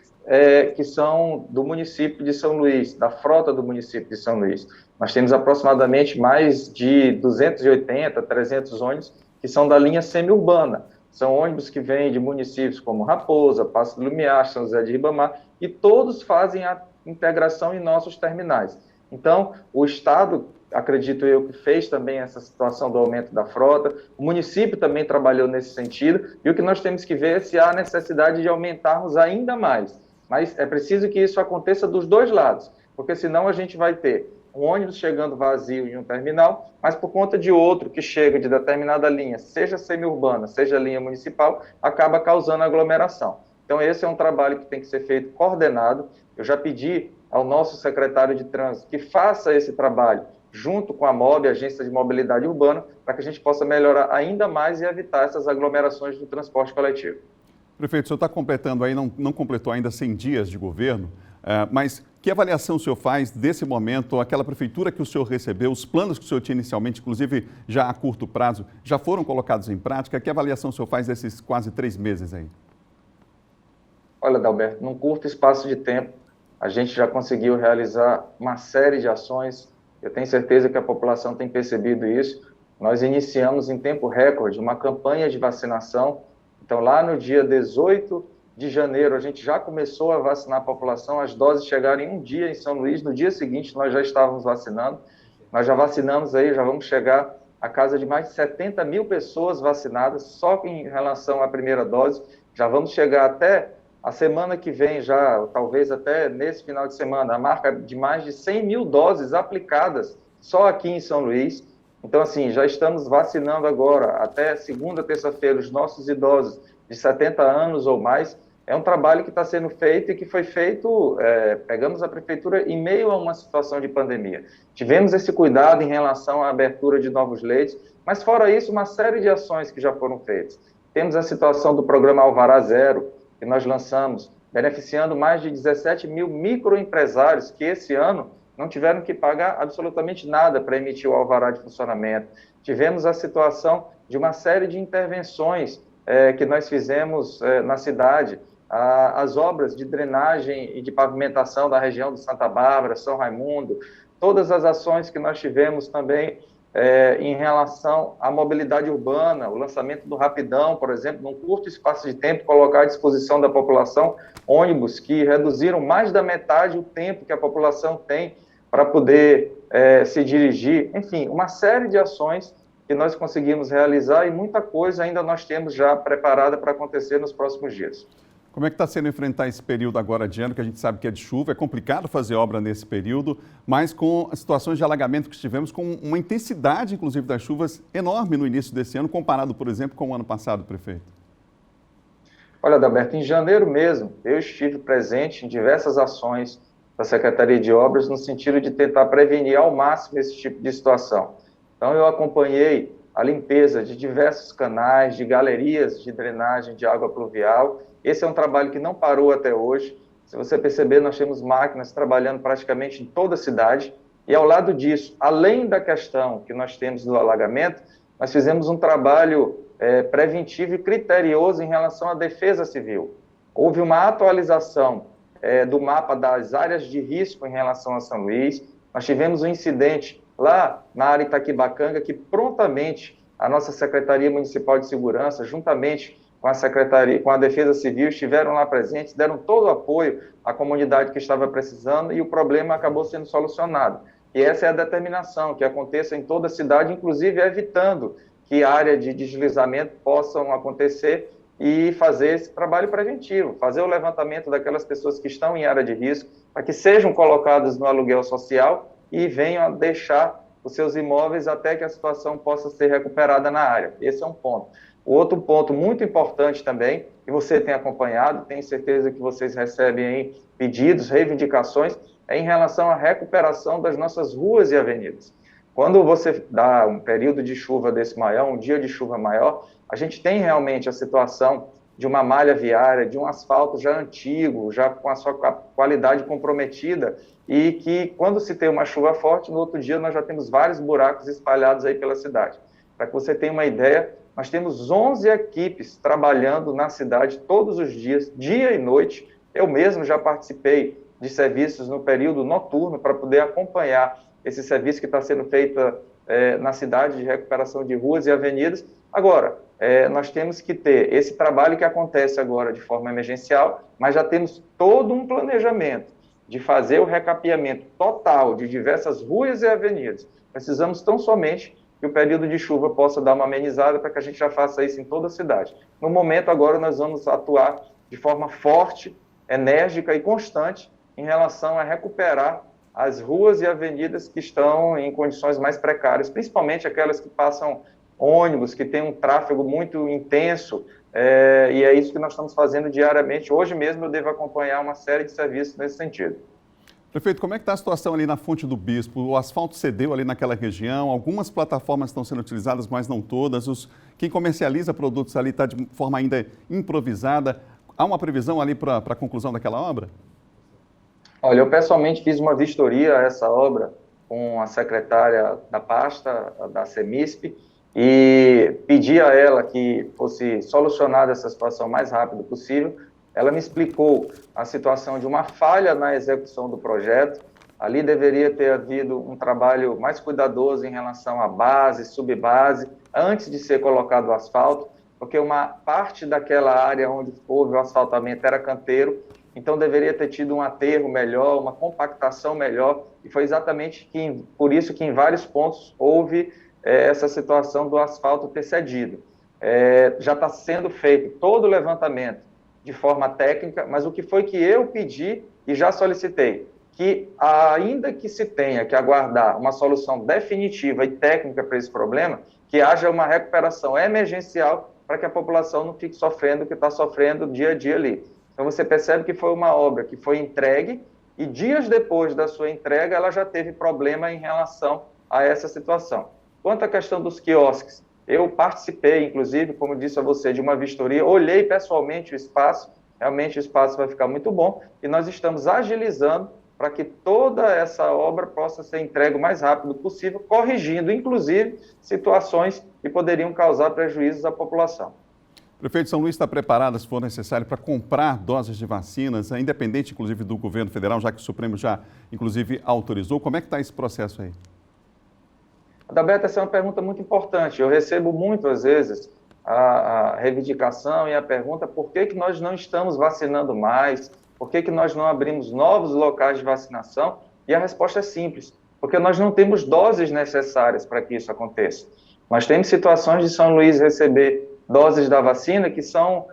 Speaker 5: que são do município de São Luís, da frota do município de São Luís. Nós temos aproximadamente mais de 280, 300 ônibus que são da linha semi-urbana. São ônibus que vêm de municípios como Raposa, Passo do Lumiar, São José de Ribamar, e todos fazem a integração em nossos terminais. Então, o Estado, acredito eu, que fez também essa situação do aumento da frota, o município também trabalhou nesse sentido, e o que nós temos que ver é se há necessidade de aumentarmos ainda mais. Mas é preciso que isso aconteça dos dois lados, porque senão a gente vai ter um ônibus chegando vazio em um terminal, mas por conta de outro que chega de determinada linha, seja semi-urbana, seja linha municipal, acaba causando aglomeração. Então esse é um trabalho que tem que ser feito coordenado. Eu já pedi ao nosso secretário de Trânsito que faça esse trabalho junto com a MOB, Agência de Mobilidade Urbana, para que a gente possa melhorar ainda mais e evitar essas aglomerações do transporte coletivo.
Speaker 1: Prefeito, o senhor está completando aí, não completou ainda 100 dias de governo, mas que avaliação o senhor faz desse momento, aquela prefeitura que o senhor recebeu, os planos que o senhor tinha inicialmente, inclusive já a curto prazo, já foram colocados em prática? Que avaliação o senhor faz desses quase 3 meses aí?
Speaker 5: Olha, Adalberto, num curto espaço de tempo, a gente já conseguiu realizar uma série de ações. Eu tenho certeza que a população tem percebido isso. Nós iniciamos em tempo recorde uma campanha de vacinação. Então, lá no dia 18 de janeiro, a gente já começou a vacinar a população. As doses chegaram em um dia em São Luís. No dia seguinte, nós já estávamos vacinando. Nós já vacinamos aí, já vamos chegar à casa de mais de 70 mil pessoas vacinadas, só em relação à primeira dose. Já vamos chegar até a semana que vem, já talvez até nesse final de semana, a marca de mais de 100 mil doses aplicadas só aqui em São Luís. Então, assim, já estamos vacinando agora, até segunda, terça-feira, os nossos idosos de 70 anos ou mais. É um trabalho que está sendo feito e que foi feito, pegamos a prefeitura em meio a uma situação de pandemia. Tivemos esse cuidado em relação à abertura de novos leitos, mas fora isso, uma série de ações que já foram feitas. Temos a situação do programa Alvará Zero, que nós lançamos, beneficiando mais de 17 mil microempresários que esse ano não tiveram que pagar absolutamente nada para emitir o alvará de funcionamento. Tivemos a situação de uma série de intervenções que nós fizemos na cidade, as obras de drenagem e de pavimentação da região de Santa Bárbara, São Raimundo, todas as ações que nós tivemos também em relação à mobilidade urbana, o lançamento do Rapidão, por exemplo, num curto espaço de tempo, colocar à disposição da população ônibus que reduziram mais da metade o tempo que a população tem para poder se dirigir. Enfim, uma série de ações que nós conseguimos realizar e muita coisa ainda nós temos já preparada para acontecer nos próximos dias.
Speaker 1: Como é que está sendo enfrentar esse período agora de ano, que a gente sabe que é de chuva, é complicado fazer obra nesse período, mas com as situações de alagamento que tivemos, com uma intensidade, inclusive, das chuvas enorme no início desse ano, comparado, por exemplo, com o ano passado, prefeito?
Speaker 5: Olha, Adalberto, em janeiro mesmo, eu estive presente em diversas ações da Secretaria de Obras, no sentido de tentar prevenir ao máximo esse tipo de situação. Então, eu acompanhei a limpeza de diversos canais, de galerias de drenagem de água pluvial. Esse é um trabalho que não parou até hoje. Se você perceber, nós temos máquinas trabalhando praticamente em toda a cidade. E ao lado disso, além da questão que nós temos do alagamento, nós fizemos um trabalho preventivo e criterioso em relação à defesa civil. Houve uma atualização do mapa das áreas de risco em relação a São Luís. Nós tivemos um incidente lá na área Itaquibacanga que prontamente a nossa Secretaria Municipal de Segurança, juntamente com a Secretaria, com a Defesa Civil, estiveram lá presentes, deram todo o apoio à comunidade que estava precisando e o problema acabou sendo solucionado. E essa é a determinação, que aconteça em toda a cidade, inclusive evitando que áreas de deslizamento possam acontecer e fazer esse trabalho preventivo, fazer o levantamento daquelas pessoas que estão em área de risco, para que sejam colocadas no aluguel social e venham a deixar os seus imóveis até que a situação possa ser recuperada na área. Esse é um ponto. O outro ponto muito importante também, que você tem acompanhado, tenho certeza que vocês recebem aí pedidos, reivindicações, é em relação à recuperação das nossas ruas e avenidas. Quando você dá um período de chuva desse maior, um dia de chuva maior, a gente tem realmente a situação de uma malha viária, de um asfalto já antigo, já com a sua qualidade comprometida, e que quando se tem uma chuva forte, no outro dia nós já temos vários buracos espalhados aí pela cidade. Para que você tenha uma ideia, nós temos 11 equipes trabalhando na cidade todos os dias, dia e noite. Eu mesmo já participei de serviços no período noturno para poder acompanhar esse serviço que está sendo feito na cidade de recuperação de ruas e avenidas. Agora, nós temos que ter esse trabalho que acontece agora de forma emergencial, mas já temos todo um planejamento de fazer o recapeamento total de diversas ruas e avenidas. Precisamos tão somente que o período de chuva possa dar uma amenizada para que a gente já faça isso em toda a cidade. No momento, agora, nós vamos atuar de forma forte, enérgica e constante em relação a recuperar as ruas e avenidas que estão em condições mais precárias, principalmente aquelas que passam ônibus, que tem um tráfego muito intenso, e é isso que nós estamos fazendo diariamente. Hoje mesmo eu devo acompanhar uma série de serviços nesse sentido.
Speaker 1: Prefeito, como é que está a situação ali na Fonte do Bispo? O asfalto cedeu ali naquela região, algumas plataformas estão sendo utilizadas, mas não todas. Quem comercializa produtos ali está de forma ainda improvisada. Há uma previsão ali para a conclusão daquela obra?
Speaker 5: Olha, eu pessoalmente fiz uma vistoria a essa obra com a secretária da pasta, da CEMISP, e pedi a ela que fosse solucionada essa situação o mais rápido possível. Ela me explicou a situação de uma falha na execução do projeto. Ali deveria ter havido um trabalho mais cuidadoso em relação à base, subbase, antes de ser colocado o asfalto, porque uma parte daquela área onde houve o asfaltamento era canteiro, então deveria ter tido um aterro melhor, uma compactação melhor, e foi exatamente por isso que em vários pontos houve essa situação do asfalto ter cedido. Já está sendo feito todo o levantamento de forma técnica, mas o que foi que eu pedi e já solicitei, que ainda que se tenha que aguardar uma solução definitiva e técnica para esse problema, que haja uma recuperação emergencial para que a população não fique sofrendo o que está sofrendo dia a dia ali. Então você percebe que foi uma obra que foi entregue e dias depois da sua entrega ela já teve problema em relação a essa situação. Quanto à questão dos quiosques, eu participei, inclusive, como disse a você, de uma vistoria, olhei pessoalmente o espaço, realmente o espaço vai ficar muito bom, e nós estamos agilizando para que toda essa obra possa ser entregue o mais rápido possível, corrigindo, inclusive, situações que poderiam causar prejuízos à população.
Speaker 1: Prefeito de São Luís está preparado, se for necessário, para comprar doses de vacinas, independente, inclusive, do governo federal, já que o Supremo já, inclusive, autorizou. Como é que está esse processo aí?
Speaker 5: Adalberto, essa é uma pergunta muito importante. Eu recebo muitas vezes a reivindicação e a pergunta por que nós não estamos vacinando mais, por que nós não abrimos novos locais de vacinação? E a resposta é simples, porque nós não temos doses necessárias para que isso aconteça. Nós temos situações de São Luís receber doses da vacina que são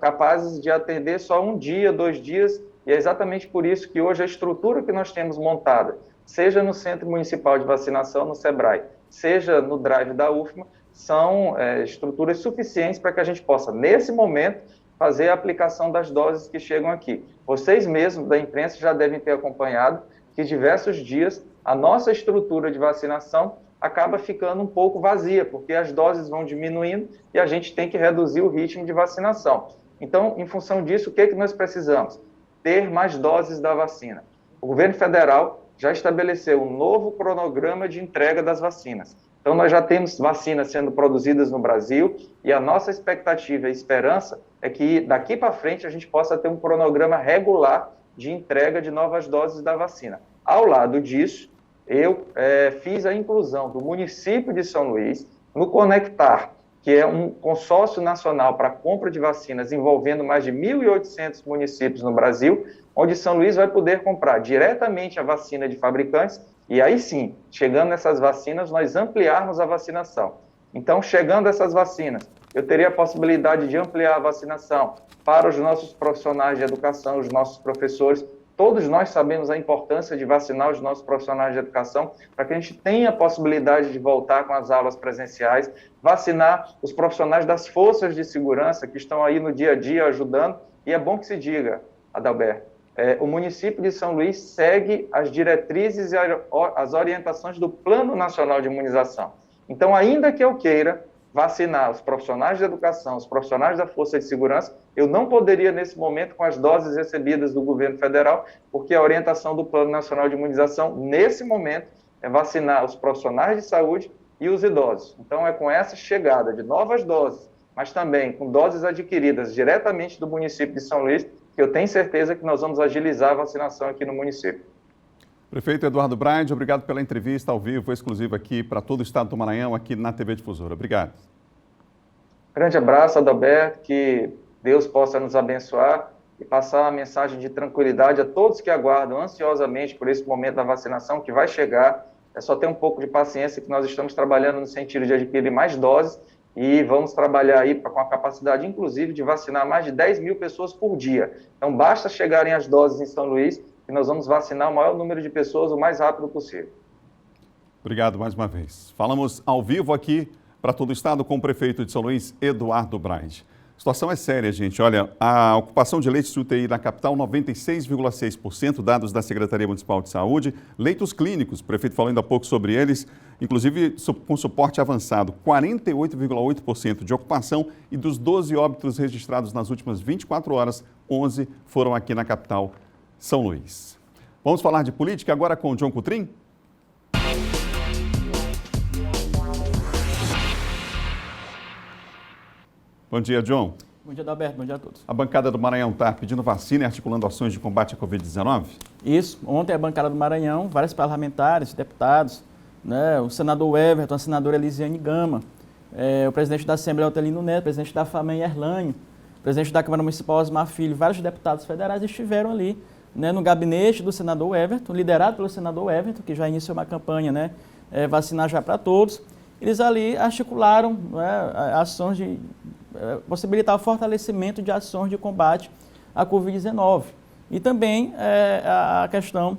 Speaker 5: capazes de atender só 1 dia, 2 dias, e é exatamente por isso que hoje a estrutura que nós temos montada, seja no Centro Municipal de Vacinação, no SEBRAE, seja no Drive da UFMA, são estruturas suficientes para que a gente possa, nesse momento, fazer a aplicação das doses que chegam aqui. Vocês mesmos da imprensa já devem ter acompanhado que diversos dias a nossa estrutura de vacinação acaba ficando um pouco vazia, porque as doses vão diminuindo e a gente tem que reduzir o ritmo de vacinação. Então, em função disso, o que nós precisamos? Ter mais doses da vacina. O governo federal já estabeleceu um novo cronograma de entrega das vacinas. Então, nós já temos vacinas sendo produzidas no Brasil e a nossa expectativa e esperança é que daqui para frente a gente possa ter um cronograma regular de entrega de novas doses da vacina. Ao lado disso, eu fiz a inclusão do município de São Luís no Conectar, que é um consórcio nacional para compra de vacinas envolvendo mais de 1.800 municípios no Brasil, onde São Luís vai poder comprar diretamente a vacina de fabricantes e aí sim, chegando nessas vacinas, nós ampliarmos a vacinação. Então, chegando essas vacinas, eu teria a possibilidade de ampliar a vacinação para os nossos profissionais de educação, os nossos professores. Todos nós sabemos a importância de vacinar os nossos profissionais de educação para que a gente tenha a possibilidade de voltar com as aulas presenciais, vacinar os profissionais das forças de segurança que estão aí no dia a dia ajudando. E é bom que se diga, Adalberto, o município de São Luís segue as diretrizes e as orientações do Plano Nacional de Imunização. Então, ainda que eu queira vacinar os profissionais de educação, os profissionais da Força de Segurança, eu não poderia, nesse momento, com as doses recebidas do governo federal, porque a orientação do Plano Nacional de Imunização, nesse momento, é vacinar os profissionais de saúde e os idosos. Então, é com essa chegada de novas doses, mas também com doses adquiridas diretamente do município de São Luís, que eu tenho certeza que nós vamos agilizar a vacinação aqui no município.
Speaker 1: Prefeito Eduardo Braide, obrigado pela entrevista ao vivo, exclusiva aqui para todo o estado do Maranhão, aqui na TV Difusora. Obrigado.
Speaker 5: Grande abraço, Adalberto, que Deus possa nos abençoar e passar uma mensagem de tranquilidade a todos que aguardam ansiosamente por esse momento da vacinação, que vai chegar. É só ter um pouco de paciência, que nós estamos trabalhando no sentido de adquirir mais doses e vamos trabalhar aí com a capacidade, inclusive, de vacinar mais de 10 mil pessoas por dia. Então, basta chegarem as doses em São Luís e nós vamos vacinar o maior número de pessoas o mais rápido possível.
Speaker 1: Obrigado mais uma vez. Falamos ao vivo aqui para todo o estado com o prefeito de São Luís, Eduardo Braide. A situação é séria, gente. Olha, a ocupação de leitos de UTI na capital, 96,6%, dados da Secretaria Municipal de Saúde. Leitos clínicos, o prefeito falou ainda há pouco sobre eles, inclusive com suporte avançado, 48,8% de ocupação, e dos 12 óbitos registrados nas últimas 24 horas, 11 foram aqui na capital, São Luís. Vamos falar de política agora com o John Coutrin? Bom dia, John.
Speaker 3: Bom dia, Adalberto. Bom dia a todos.
Speaker 1: A bancada do Maranhão está pedindo vacina e articulando ações de combate à Covid-19?
Speaker 3: Isso. Ontem a bancada do Maranhão, vários parlamentares, deputados, né, o senador Everton, a senadora Elisiane Gama, o presidente da Assembleia, Otelino Neto, o presidente da FAMEM, Erlânio, o presidente da Câmara Municipal, Osmar Filho, vários deputados federais estiveram ali, né, no gabinete do senador Everton, liderado pelo senador Everton, que já iniciou uma campanha, né, vacinar já para todos. Eles ali articularam, né, ações de possibilitar o fortalecimento de ações de combate à Covid-19. E também a questão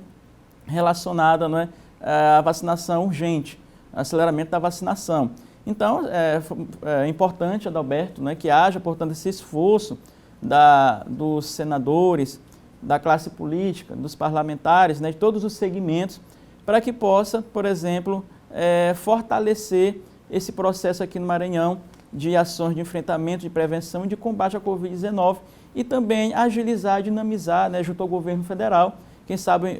Speaker 3: relacionada, né, à vacinação urgente, aceleramento da vacinação. Então, é importante, Adalberto, né, que haja, portanto, esse esforço dos senadores, da classe política, dos parlamentares, né, de todos os segmentos, para que possa, por exemplo, fortalecer esse processo aqui no Maranhão de ações de enfrentamento, de prevenção e de combate à Covid-19 e também agilizar, dinamizar, né, junto ao governo federal, quem sabe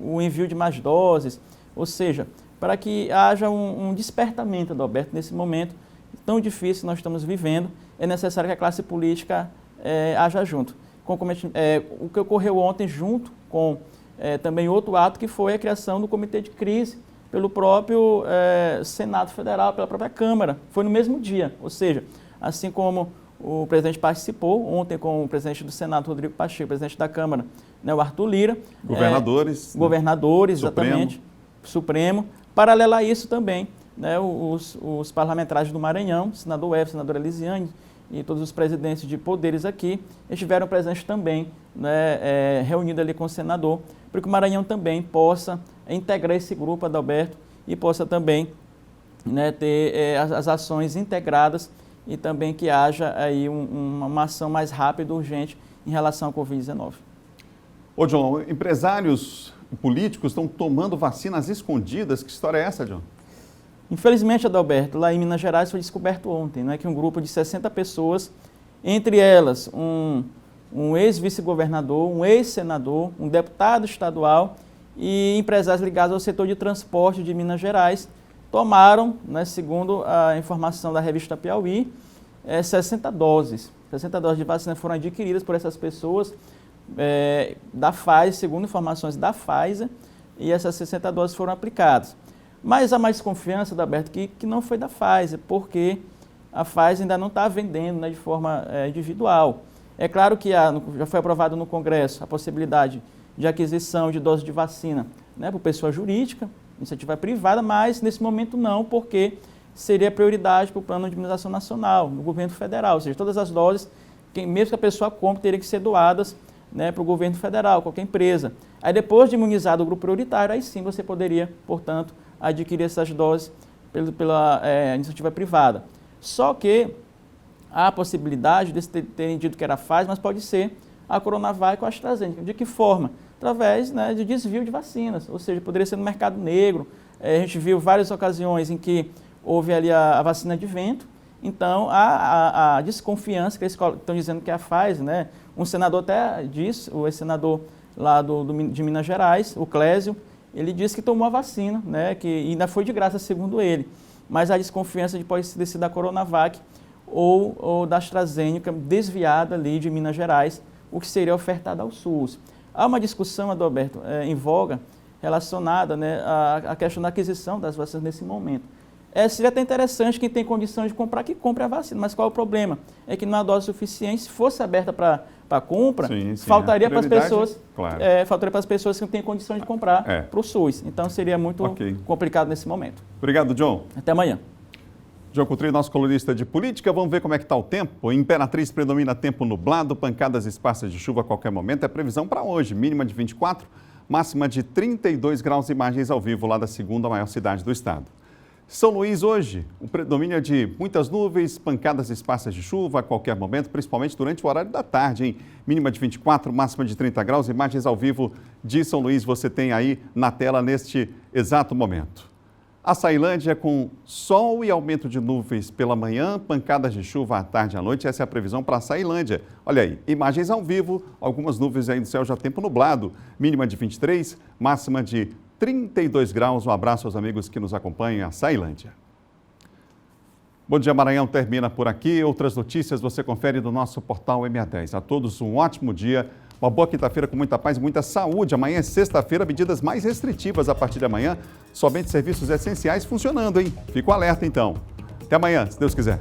Speaker 3: o envio de mais doses, ou seja, para que haja um despertamento, Adalberto, nesse momento, tão difícil que nós estamos vivendo, é necessário que a classe política haja junto. O que ocorreu ontem junto com também outro ato que foi a criação do Comitê de Crise pelo próprio Senado Federal, pela própria Câmara. Foi no mesmo dia, ou seja, assim como o presidente participou ontem com o presidente do Senado, Rodrigo Pacheco, o presidente da Câmara, né, o Arthur Lira.
Speaker 1: Governadores.
Speaker 3: Governadores,
Speaker 1: Supremo.
Speaker 3: Exatamente. Supremo. Paralelo a isso também, né, os parlamentares do Maranhão, senador Everton, senadora Elisiane e todos os presidentes de poderes aqui estiveram presentes também, né, reunidos ali com o senador, para que o Maranhão também possa integrar esse grupo, Adalberto, e possa também, né, ter as ações integradas e também que haja aí uma ação mais rápida e urgente em relação à Covid-19.
Speaker 1: Ô, John, empresários e políticos estão tomando vacinas escondidas. Que história é essa, John?
Speaker 3: Infelizmente, Adalberto, lá em Minas Gerais foi descoberto ontem, né, que um grupo de 60 pessoas, entre elas um ex-vice-governador, um ex-senador, um deputado estadual e empresários ligados ao setor de transporte de Minas Gerais, tomaram, né, segundo a informação da revista Piauí, 60 doses. 60 doses de vacina foram adquiridas por essas pessoas da Pfizer, segundo informações da Pfizer, e essas 60 doses foram aplicadas. Mas há mais desconfiança, Adalberto, que não foi da Pfizer, porque a Pfizer ainda não está vendendo, né, de forma individual. É claro que já foi aprovado no Congresso a possibilidade de aquisição de doses de vacina, né, por pessoa jurídica, iniciativa privada, mas nesse momento não, porque seria prioridade para o Plano de Imunização Nacional, do governo federal, ou seja, todas as doses, mesmo que a pessoa compre, teriam que ser doadas, né, para o governo federal, qualquer empresa. Aí depois de imunizado o grupo prioritário, aí sim você poderia, portanto, adquirir essas doses pela iniciativa privada. Só que há a possibilidade de terem dito que era a Pfizer, mas pode ser a Coronavac ou a AstraZeneca. De que forma? Através, né, de desvio de vacinas, ou seja, poderia ser no mercado negro. A gente viu várias ocasiões em que houve ali a vacina de vento, então há a desconfiança que eles estão dizendo que é a Pfizer, né? Um senador até disse, o ex-senador lá de Minas Gerais, o Clésio, ele disse que tomou a vacina, né, que ainda foi de graça, segundo ele, mas a desconfiança de pode ser da Coronavac ou da AstraZeneca desviada ali de Minas Gerais, o que seria ofertado ao SUS. Há uma discussão, Adalberto, em voga relacionada, né, à questão da aquisição das vacinas nesse momento. Seria até interessante quem tem condição de comprar, que compre a vacina, mas qual é o problema? É que não há dose suficiente, se fosse aberta para compra, faltaria para as pessoas, claro. Faltaria para as pessoas que não têm condição de comprar para o SUS. Então seria muito complicado nesse momento.
Speaker 1: Obrigado, John.
Speaker 3: Até amanhã.
Speaker 1: John Coutrinho, nosso colunista de política. Vamos ver como é que está o tempo. Imperatriz predomina tempo nublado, pancadas esparsas de chuva a qualquer momento. É previsão para hoje, mínima de 24, máxima de 32 graus. Imagens ao vivo lá da segunda maior cidade do estado. São Luís hoje, o predomínio é de muitas nuvens, pancadas esparsas de chuva a qualquer momento, principalmente durante o horário da tarde, hein? Mínima de 24, máxima de 30 graus. Imagens ao vivo de São Luís você tem aí na tela neste exato momento. A Açailândia com sol e aumento de nuvens pela manhã, pancadas de chuva à tarde e à noite. Essa é a previsão para a Açailândia. Olha aí, imagens ao vivo, algumas nuvens aí no céu, já tempo nublado. Mínima de 23, máxima de 32 graus. Um abraço aos amigos que nos acompanham, a Açailândia. Bom Dia Maranhão termina por aqui. Outras notícias você confere no nosso portal MA10. A todos um ótimo dia, uma boa quinta-feira com muita paz e muita saúde. Amanhã é sexta-feira, medidas mais restritivas a partir de amanhã. Somente serviços essenciais funcionando, hein? Fico alerta então. Até amanhã, se Deus quiser.